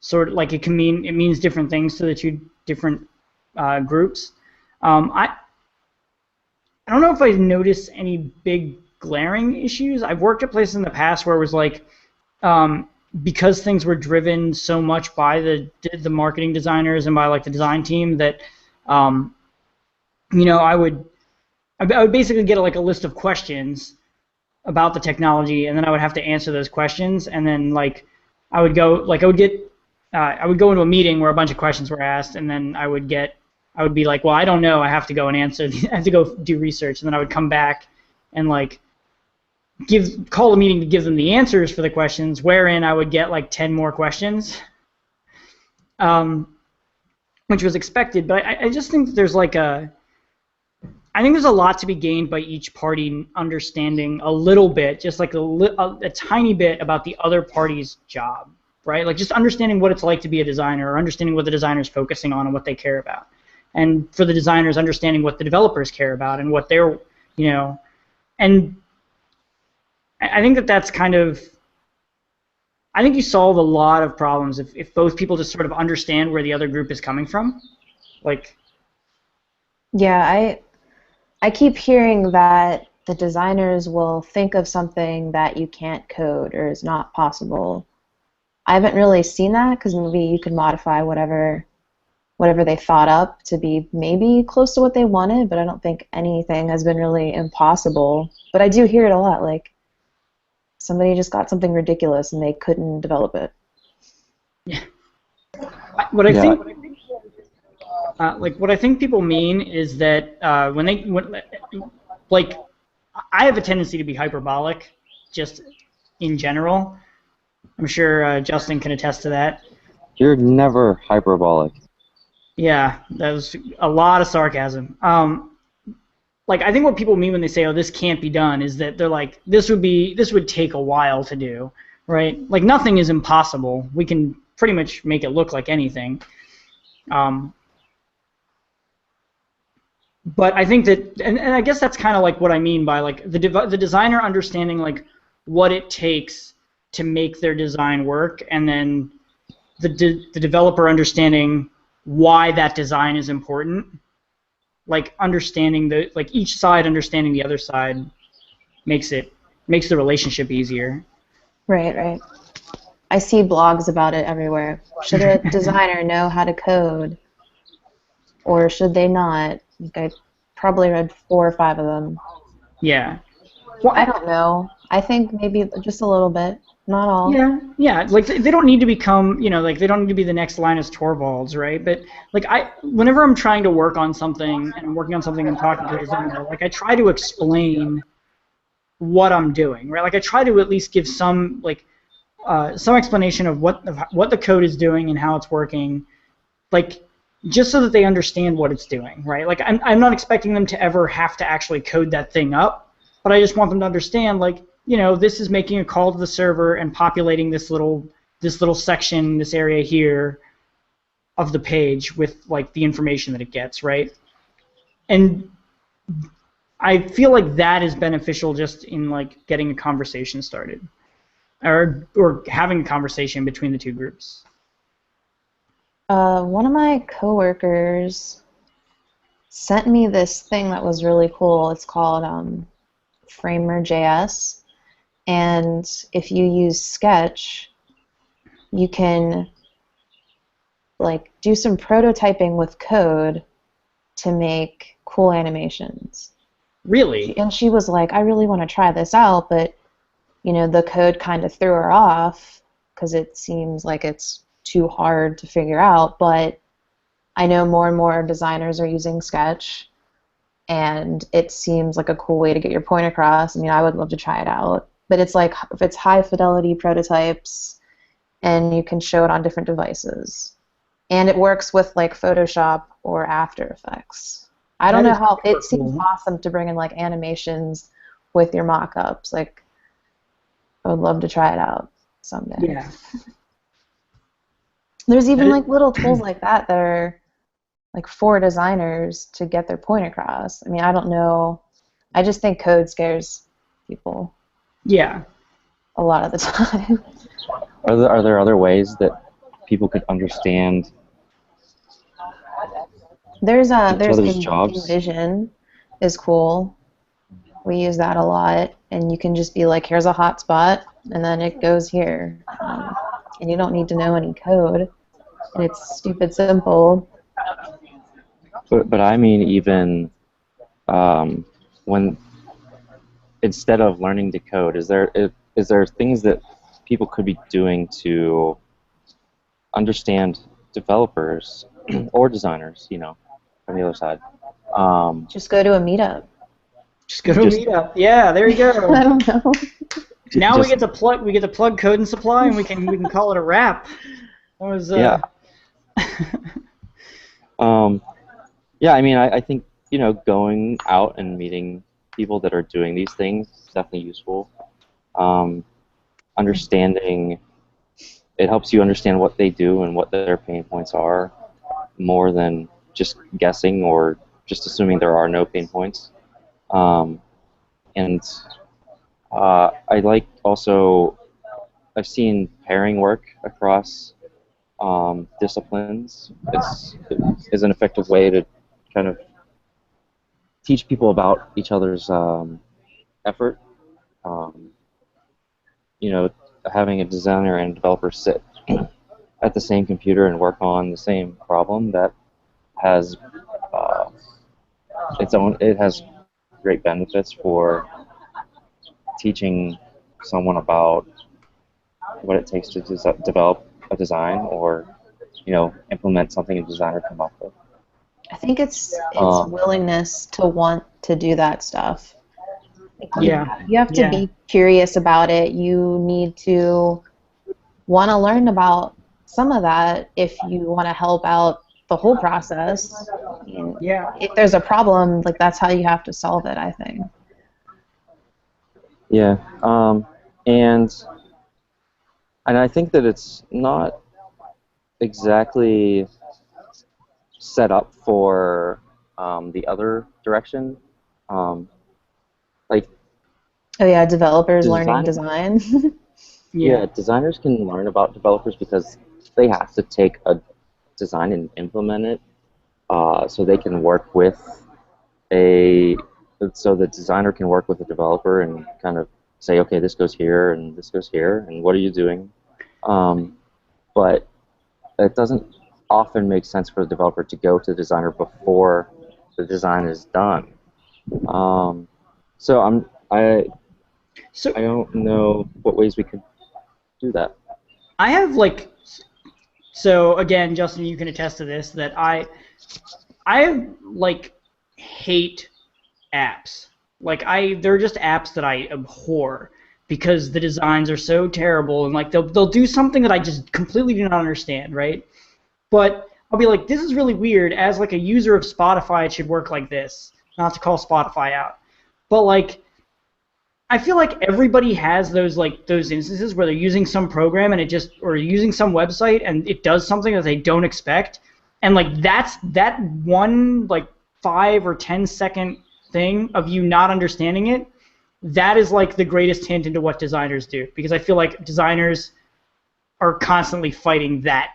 sort of like it means different things to the two different groups. I don't know if I've noticed any big glaring issues. I've worked at places in the past where it was like because things were driven so much by the marketing designers and by like the design team that I would basically get like a list of questions about the technology, and then I would have to answer those questions, and then like I would go into a meeting where a bunch of questions were asked, and then I would be like, well, I don't know, I have to go and answer, I have to go do research, and then I would come back and like call a meeting to give them the answers for the questions, wherein I would get like 10 more questions, which was expected, but I just think that there's like I think there's a lot to be gained by each party understanding a little bit, just like a tiny bit about the other party's job, right? Like just understanding what it's like to be a designer, or understanding what the designer's focusing on and what they care about. And for the designers, understanding what the developers care about and what they're, and I think that's kind of, I think you solve a lot of problems if both people just sort of understand where the other group is coming from. Like. Yeah, I keep hearing that the designers will think of something that you can't code or is not possible. I haven't really seen that because maybe you could modify whatever they thought up to be maybe close to what they wanted, but I don't think anything has been really impossible. But I do hear it a lot, like somebody just got something ridiculous and they couldn't develop it. Yeah. What I think people mean is that like I have a tendency to be hyperbolic, just in general. I'm sure Justin can attest to that. You're never hyperbolic. Yeah, that was a lot of sarcasm. Like I think what people mean when they say, "Oh, this can't be done," is that they're like, this would take a while to do, right? Like nothing is impossible. We can pretty much make it look like anything. But I think that, and I guess that's kind of like what I mean by like the designer understanding like what it takes to make their design work, and then the developer understanding why that design is important. Like understanding each side understanding the other side makes the relationship easier. Right. I see blogs about it everywhere. Should a designer know how to code, or should they not? I probably read 4 or 5 of them. Yeah. Well, I don't know. I think maybe just a little bit. Not all. Yeah. Like they don't need to become, like they don't need to be the next Linus Torvalds, right? But like whenever I'm trying to work on something and I'm working on something and talking to a designer, like I try to explain what I'm doing, right? Like I try to at least give some some explanation of what the code is doing and how it's working, like just so that they understand what it's doing, right? Like I'm not expecting them to ever have to actually code that thing up, but I just want them to understand, like, this is making a call to the server and populating this little section, this area here of the page with like the information that it gets, right? And I feel like that is beneficial just in like getting a conversation started, or having a conversation between the two groups. One of my coworkers sent me this thing that was really cool. It's called Framer.js, and if you use Sketch, you can like do some prototyping with code to make cool animations. Really? And she was like, I really want to try this out, but the code kind of threw her off because it seems like it's too hard to figure out. But I know more and more designers are using Sketch, and it seems like a cool way to get your point across. I mean, I would love to try it out. But it's like, if it's high fidelity prototypes, and you can show it on different devices. And it works with like Photoshop or After Effects. I don't know how, it seems awesome to bring in like animations with your mock-ups. Like, I would love to try it out someday. Yeah. There's even like little tools like that are like for designers to get their point across. I mean, I don't know. I just think code scares people. Yeah. A lot of the time. Are there other ways that people could understand there's jobs? InVision is cool. We use that a lot, and you can just be like, here's a hotspot, and then it goes here. And you don't need to know any code, and it's stupid simple. But I mean, even when instead of learning to code, is there things that people could be doing to understand developers or designers, on the other side? Just go to a meetup. Just go to a meetup. Yeah, there you go. I don't know. Now we get to plug Code and Supply, and we can call it a wrap. That was yeah. Yeah, I mean, I think going out and meeting people that are doing these things is definitely useful. Understanding, it helps you understand what they do and what their pain points are, more than just guessing or just assuming there are no pain points. And I like also, I've seen pairing work across disciplines is an effective way to kind of teach people about each other's effort. Having a designer and a developer sit at the same computer and work on the same problem that has it has great benefits for teaching someone about what it takes to develop a design or implement something a designer come up with. I think it's willingness to want to do that stuff. Yeah. You have to be curious about it. You need to want to learn about some of that if you want to help out the whole process. If there's a problem, like that's how you have to solve it, I think. Yeah. And I think that it's not exactly set up for the other direction. Oh yeah, developers learning design. Yeah, designers can learn about developers because they have to take a design and implement it, so they can work with so the designer can work with the developer and kind of say, okay, this goes here and this goes here, and what are you doing? But it doesn't often make sense for the developer to go to the designer before the design is done. So I don't know what ways we could do that. I have like, so again, Justin, you can attest to this, that I like hate apps. Like they're just apps that I abhor because the designs are so terrible, and like they'll do something that I just completely do not understand, right? But I'll be like, this is really weird. As like a user of Spotify, it should work like this. Not to call Spotify out, but like I feel like everybody has those instances where they're using some program and or using some website and it does something that they don't expect, and like that one like 5 or 10 second thing of you not understanding it, that is like the greatest hint into what designers do, because I feel like designers are constantly fighting that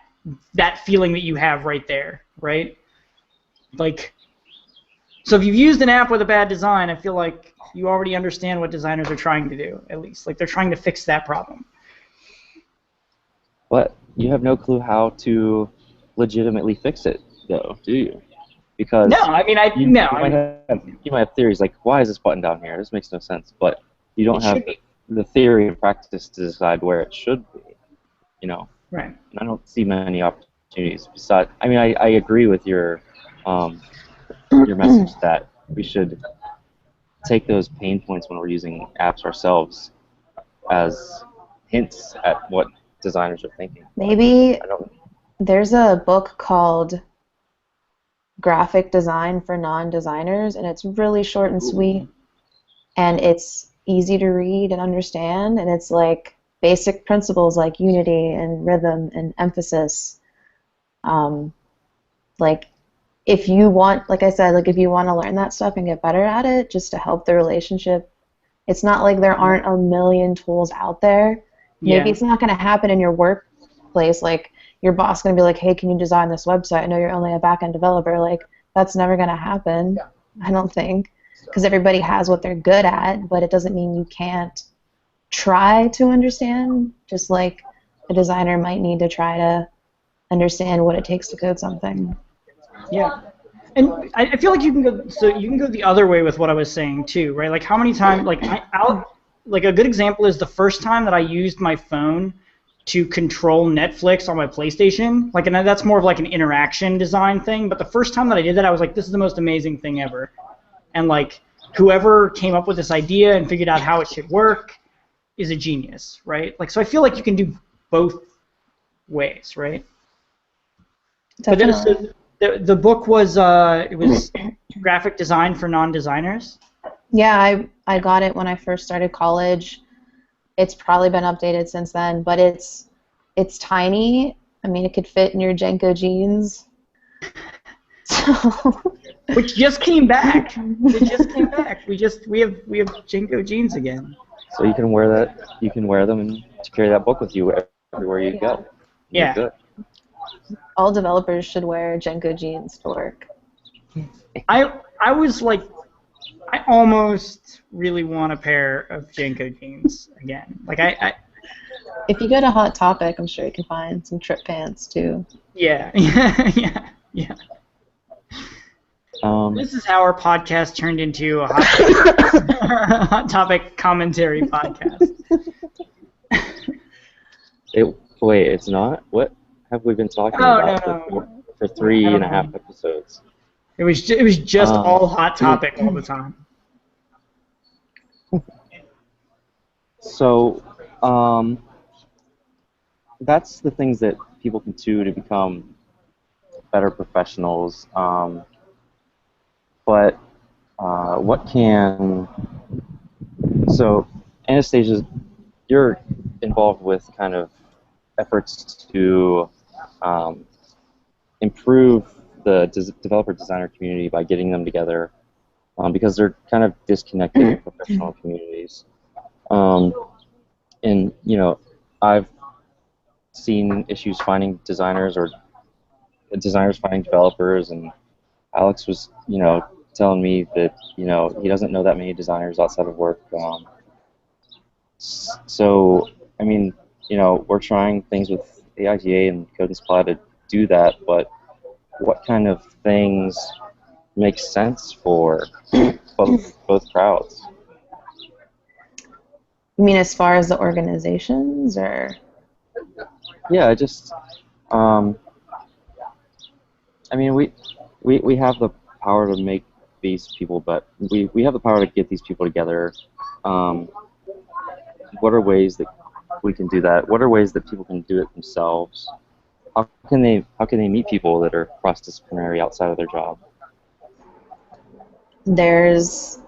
feeling that you have right there, right? Like, so if you've used an app with a bad design, I feel like you already understand what designers are trying to do, at least. Like, they're trying to fix that problem. But you have no clue how to legitimately fix it, though, do you? Because no, I mean, you might have theories like, why is this button down here? This makes no sense. But you don't have the theory and practice to decide where it should be, you know? Right. And I don't see many opportunities. Besides, I mean, I agree with your message that we should take those pain points when we're using apps ourselves as hints at what designers are thinking. Maybe there's a book called Graphic Design for Non-Designers, and it's really short and sweet, and it's easy to read and understand, and it's like basic principles like unity and rhythm and emphasis. Like, if you want, like I said, like if you want to learn that stuff and get better at it, just to help the relationship, it's not like there aren't a million tools out there. Maybe it's not going to happen in your workplace. Like, your boss going to be like, hey, can you design this website? I know you're only a back-end developer. Like, that's never going to happen, I don't think, because everybody has what they're good at, but it doesn't mean you can't try to understand, just like a designer might need to try to understand what it takes to code something. Yeah. And I feel like you can go the other way with what I was saying too, right? Like, how many times, like like a good example is the first time that I used my phone to control Netflix on my PlayStation. Like, and that's more of like an interaction design thing, but the first time that I did that, I was like, this is the most amazing thing ever. And like, whoever came up with this idea and figured out how it should work is a genius, right? Like, so I feel like you can do both ways, right? Definitely. But the book was it was Graphic Design for Non-Designers. Yeah, I got it when I first started college. It's probably been updated since then, but it's tiny. I mean, it could fit in your Jenko jeans. So. Which just came back. It just came back. We have Jenko jeans again. So you can wear that. You can wear them and carry that book with you everywhere you go. Yeah. Good. All developers should wear Jenko jeans to work. I was like, I almost really want a pair of Jenko jeans again. Like if you go to Hot Topic, I'm sure you can find some trip pants too. Yeah. This is how our podcast turned into a hot topic commentary podcast. Wait, it's not? What have we been talking about for 3.5 episodes? It was just all Hot Topic all the time. So, that's the things that people can do to become better professionals. But what can... So, Anastasia, you're involved with kind of efforts to improve the developer-designer community by getting them together because they're kind of disconnected professional communities. And, you know, I've seen issues finding designers or designers finding developers, and Alex was, you know, telling me that, you know, he doesn't know that many designers outside of work. So, I mean, you know, we're trying things with AIGA and Code and Supply to do that, but what kind of things make sense for both crowds? You mean as far as the organizations, or? Yeah, I just, I mean, we have the power to make these people, but we have the power to get these people together. Um, what are ways that we can do that? What are ways that people can do it themselves? How can they meet people that are cross-disciplinary outside of their job? There's,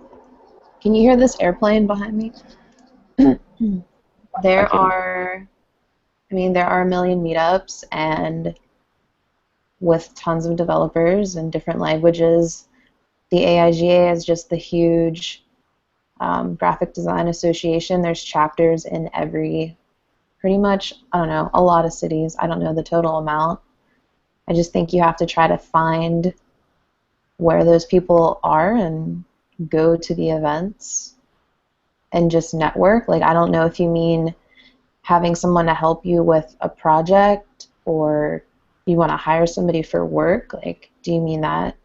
can you hear this airplane behind me? I There can. are, I mean, there are a million meetups, and with tons of developers in different languages. The AIGA is just the huge graphic design association. There's chapters in every, pretty much, I don't know, a lot of cities. I don't know the total amount. I just think you have to try to find where those people are and go to the events and just network. Like, I don't know if you mean having someone to help you with a project, or you want to hire somebody for work. Like, do you mean that?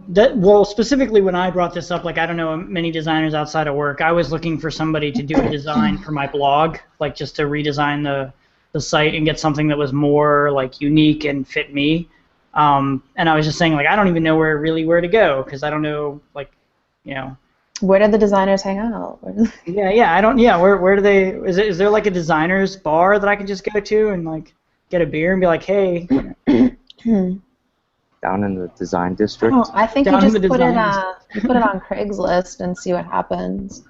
Well, specifically when I brought this up, like I don't know many designers outside of work. I was looking for somebody to do a design for my blog, like just to redesign the site and get something that was more like unique and fit me. And I was just saying, like, I don't even know where to go because I don't know, like, you know. Where do the designers hang out? Yeah, I don't. Yeah, where do they? Is there like a designers bar that I can just go to and like get a beer and be like, hey, Down in the design district. Oh, I think you down in the just put it designs. you put it on Craigslist and see what happens.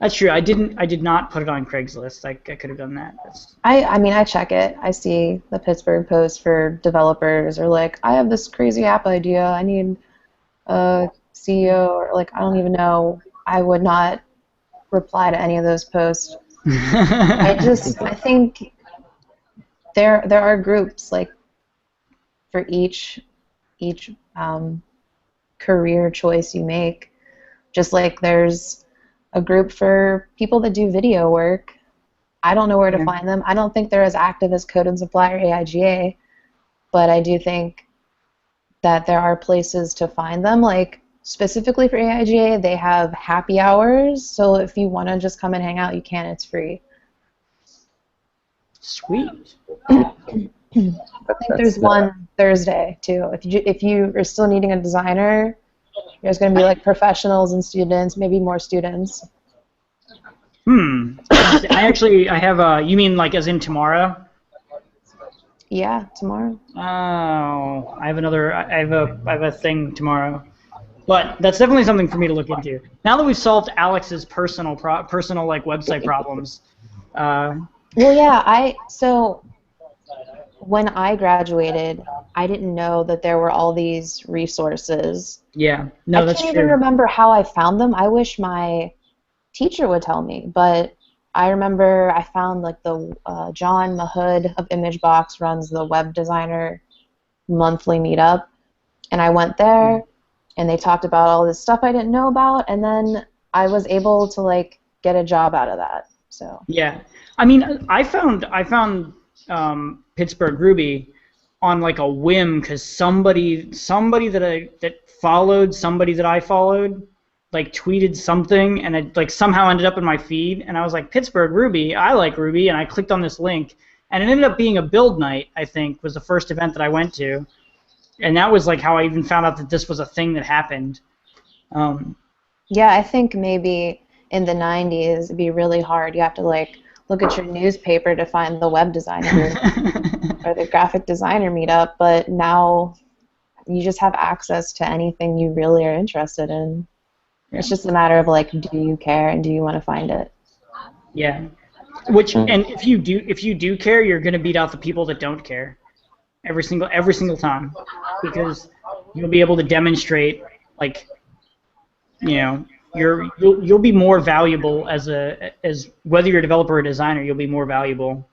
That's true. I did not put it on Craigslist. I could have done that. I mean, I check it. I see the Pittsburgh Post for developers, or like, I have this crazy app idea. I need a CEO, or like, I don't even know. I would not reply to any of those posts. I think there are groups like for each career choice you make. Just like there's a group for people that do video work. I don't know where to find them. I don't think they're as active as Code and Supply or AIGA, but I do think that there are places to find them. Like, specifically for AIGA, they have happy hours, so if you want to just come and hang out, you can. It's free. Sweet. I think there's one Thursday, too. If you are still needing a designer, there's going to be like professionals and students, maybe more students. I have you mean like as in tomorrow? Yeah, tomorrow. Oh, I have a thing tomorrow. But that's definitely something for me to look into. Now that we've solved Alex's personal like website problems. Well, yeah, so when I graduated, I didn't know that there were all these resources. Yeah, no, that's true. I can't even remember how I found them. I wish my teacher would tell me, but I remember I found like the John Mahood of ImageBox runs the web designer monthly meetup, and I went there, and they talked about all this stuff I didn't know about, and then I was able to like get a job out of that. So yeah, I mean, I found Pittsburgh Ruby on like a whim because somebody that followed somebody that I followed like tweeted something, and it like somehow ended up in my feed, and I was like, Pittsburgh Ruby, I like Ruby, and I clicked on this link, and it ended up being a build night. I think was the first event that I went to, and that was like how I even found out that this was a thing that happened. Yeah, I think maybe in the 90s it'd be really hard. You have to like look at your newspaper to find the web designer or the graphic designer meetup, but now you just have access to anything you really are interested in. Yeah. It's just a matter of like, do you care and do you want to find it? Yeah. And if you do care, you're gonna beat out the people that don't care every single time, because you'll be able to demonstrate like, you know, you'll be more valuable as whether you're a developer or a designer, you'll be more valuable.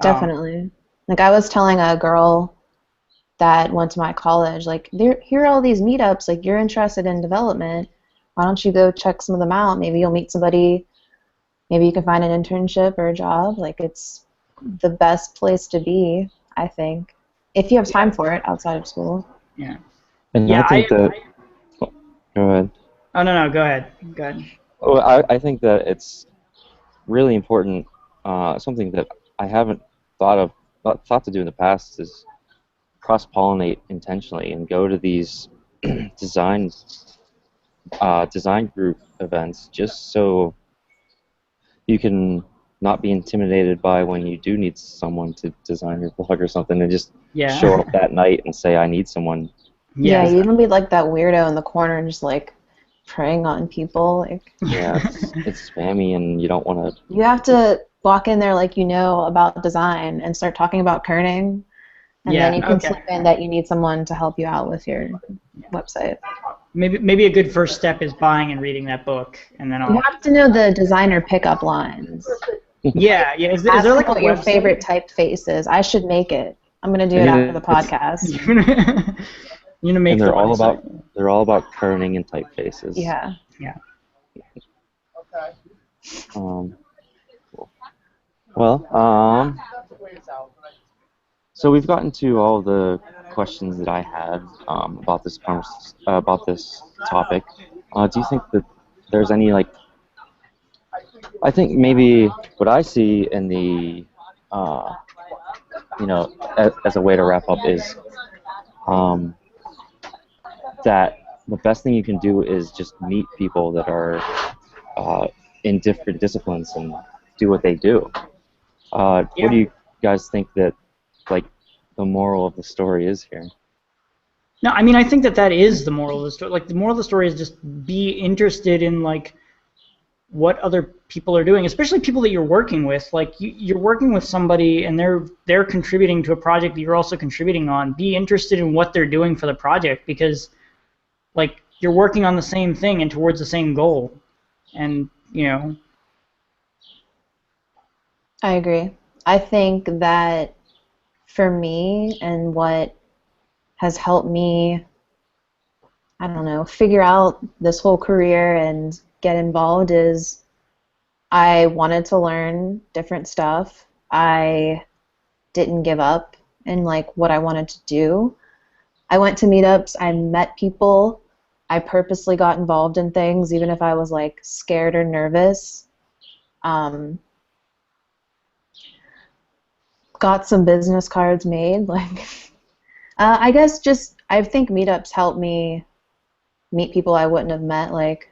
Definitely. Like, I was telling a girl that went to my college, like, here are all these meetups, like, you're interested in development, why don't you go check some of them out? Maybe you'll meet somebody, maybe you can find an internship or a job. Like, it's the best place to be, I think, if you have time for it outside of school. Yeah. And yeah, I think that... Go ahead. Oh, no, go ahead. Go ahead. Well, I think that it's really important, something that I haven't thought to do in the past is cross-pollinate intentionally and go to these design design group events just so you can not be intimidated by when you do need someone to design your blog or something, and just show Yeah. up that night and say, I need someone. Yeah, Yeah. you don't be like that weirdo in the corner and just like preying on people. Like, Yeah, it's spammy and you don't want to. you have to walk in there like you know about design and start talking about kerning, and then you can Okay. slip in that you need someone to help you out with your website. Maybe a good first step is buying and reading that book, and then You I'll. have to know the designer pickup lines. Yeah. Is Ask there them like a what your website? favorite typeface is. I should make it. I'm gonna do it Maybe after the it's- podcast. You're gonna make And the website. they're all about kerning and typefaces. Yeah. Yeah. Cool. Well, so we've gotten to all the questions that I had about this topic. Do you think that there's any like? I think maybe what I see in the, as a way to wrap up is that the best thing you can do is just meet people that are in different disciplines and do what they do. What do you guys think that, like, the moral of the story is here? No, I mean, I think that is the moral of the story. Like, the moral of the story is just be interested in, like, what other people are doing, especially people that you're working with. Like, you're working with somebody and they're contributing to a project that you're also contributing on. Be interested in what they're doing for the project, because, like, you're working on the same thing and towards the same goal. And, I agree. I think that for me and what has helped me, I don't know, figure out this whole career and get involved is I wanted to learn different stuff. I didn't give up in like what I wanted to do. I went to meetups, I met people, I purposely got involved in things even if I was like scared or nervous. Got some business cards made. Like, I guess I think meetups help me meet people I wouldn't have met. Like,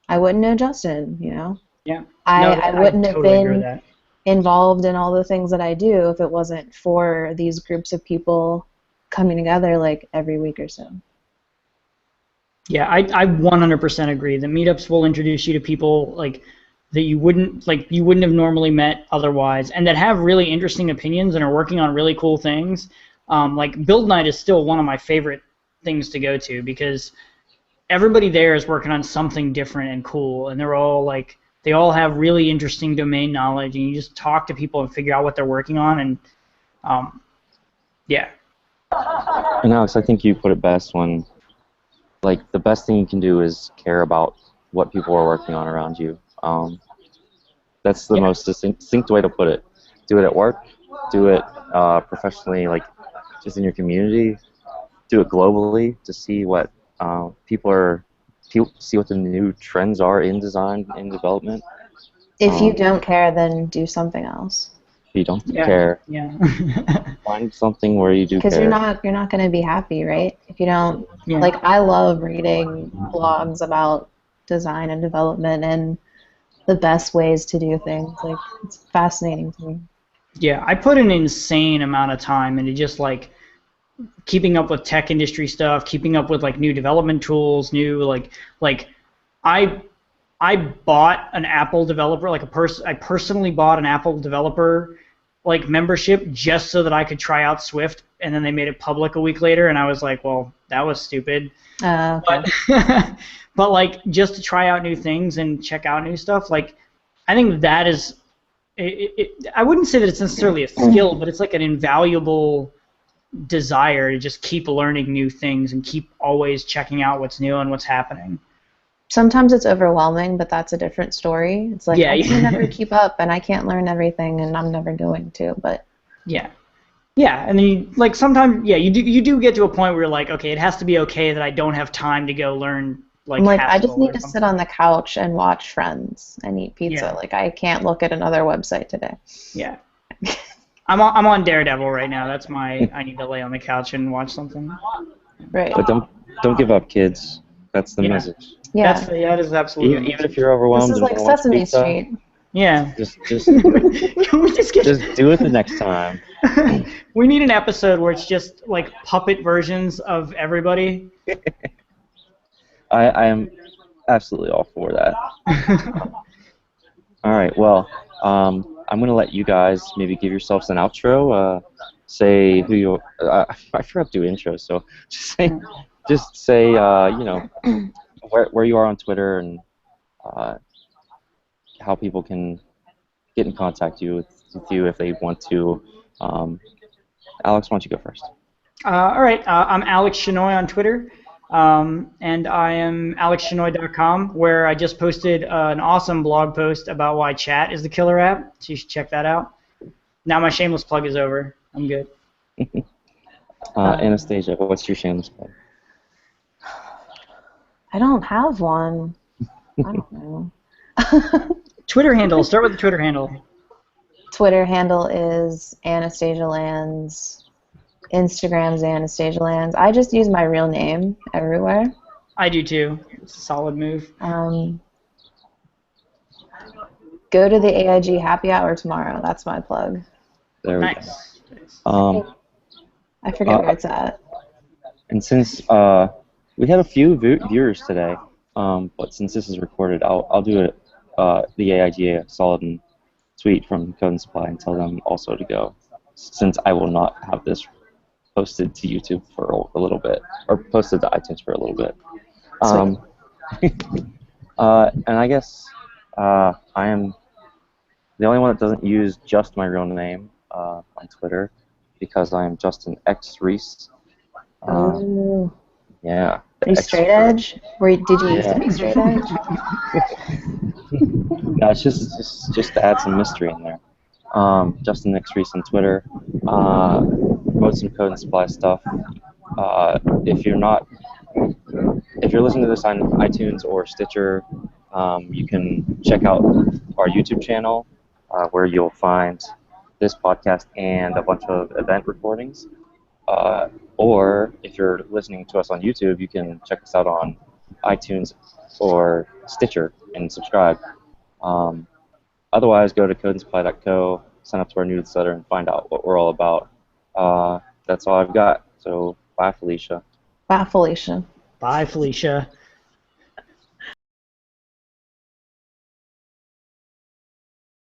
I wouldn't know Justin, you know? Yeah. I wouldn't have totally agree with been that. involved in all the things that I do if it wasn't for these groups of people coming together like every week or so. Yeah, I 100% agree. The meetups will introduce you to people like that you wouldn't have normally met otherwise, and that have really interesting opinions and are working on really cool things. Like Build Night is still one of my favorite things to go to because everybody there is working on something different and cool, and they all have really interesting domain knowledge, and you just talk to people and figure out what they're working on, and yeah. And Alex, I think you put it best when, like, the best thing you can do is care about what people are working on around you. That's the most distinct way to put it. Do it at work, do it professionally, like just in your community, do it globally to see what see what the new trends are in design and development. If you don't care, then do something else. If you don't care, find something where you do care. Because you're not going to be happy, right? If you don't, like, I love reading blogs about design and development and the best ways to do things. Like, it's fascinating to me. Yeah, I put an insane amount of time into just like keeping up with tech industry stuff, keeping up with like new development tools, I bought an Apple developer, I personally bought an Apple developer like membership just so that I could try out Swift, and then they made it public a week later, and I was like, well, that was stupid. Okay. But like just to try out new things and check out new stuff, like I think that is, I wouldn't say that it's necessarily a skill, but it's like an invaluable desire to just keep learning new things and keep always checking out what's new and what's happening. Sometimes it's overwhelming, but that's a different story. It's like, I can never keep up, and I can't learn everything, and I'm never going to. But yeah, and then sometimes you do get to a point where you're like, okay, it has to be okay that I don't have time to go learn like. I'm like, I just need to sit on the couch and watch Friends and eat pizza. Yeah. Like, I can't look at another website today. Yeah. I'm on Daredevil right now. That's my. I need to lay on the couch and watch something. Right. But don't give up, kids. That's the Yeah. Yeah. message. That is absolutely. Even if you're This overwhelmed is and like want to watch Sesame pizza, Street. Yeah. just Can we just get? just do it the next time. We need an episode where it's just like puppet versions of everybody. I am absolutely all for that. All right. Well, I'm gonna let you guys maybe give yourselves an outro. Say who you. I forgot to do intros, so just say you know where you are on Twitter and how people can get in contact with you if they want to. Alex, why don't you go first? All right. I'm Alex Shenoy on Twitter. And I am alexshenoy.com, where I just posted an awesome blog post about why chat is the killer app, so you should check that out. Now my shameless plug is over. I'm good. Anastasia, what's your shameless plug? I don't have one. I don't know. Twitter handle. Start with the Twitter handle. Twitter handle is Anastasia Lanz. Instagram's Anastasia Lanz. I just use my real name everywhere. I do too. It's a solid move. Go to the AIG happy hour tomorrow. That's my plug. There we Nice. go. I forget where it's at. And since we had a few viewers today, but since this is recorded, I'll do it. The AIGA solid and tweet from Code and Supply and tell them also to go, since I will not have this posted to YouTube for a little bit, or posted to iTunes for a little bit. And I guess I am the only one that doesn't use just my real name on Twitter, because I am Justin X Reese. Ooh. Yeah. Are you straight edge? Did you used to be straight edge? No, it's just to add some mystery in there. Justin X Reese on Twitter. Wrote some Code and Supply stuff. If you're listening to this on iTunes or Stitcher, you can check out our YouTube channel, where you'll find this podcast and a bunch of event recordings. Or if you're listening to us on YouTube, you can check us out on iTunes or Stitcher and subscribe. Otherwise, go to codeandsupply.co, sign up to our newsletter, and find out what we're all about. That's all I've got. So, bye, Felicia. Bye, Felicia. Bye, Felicia.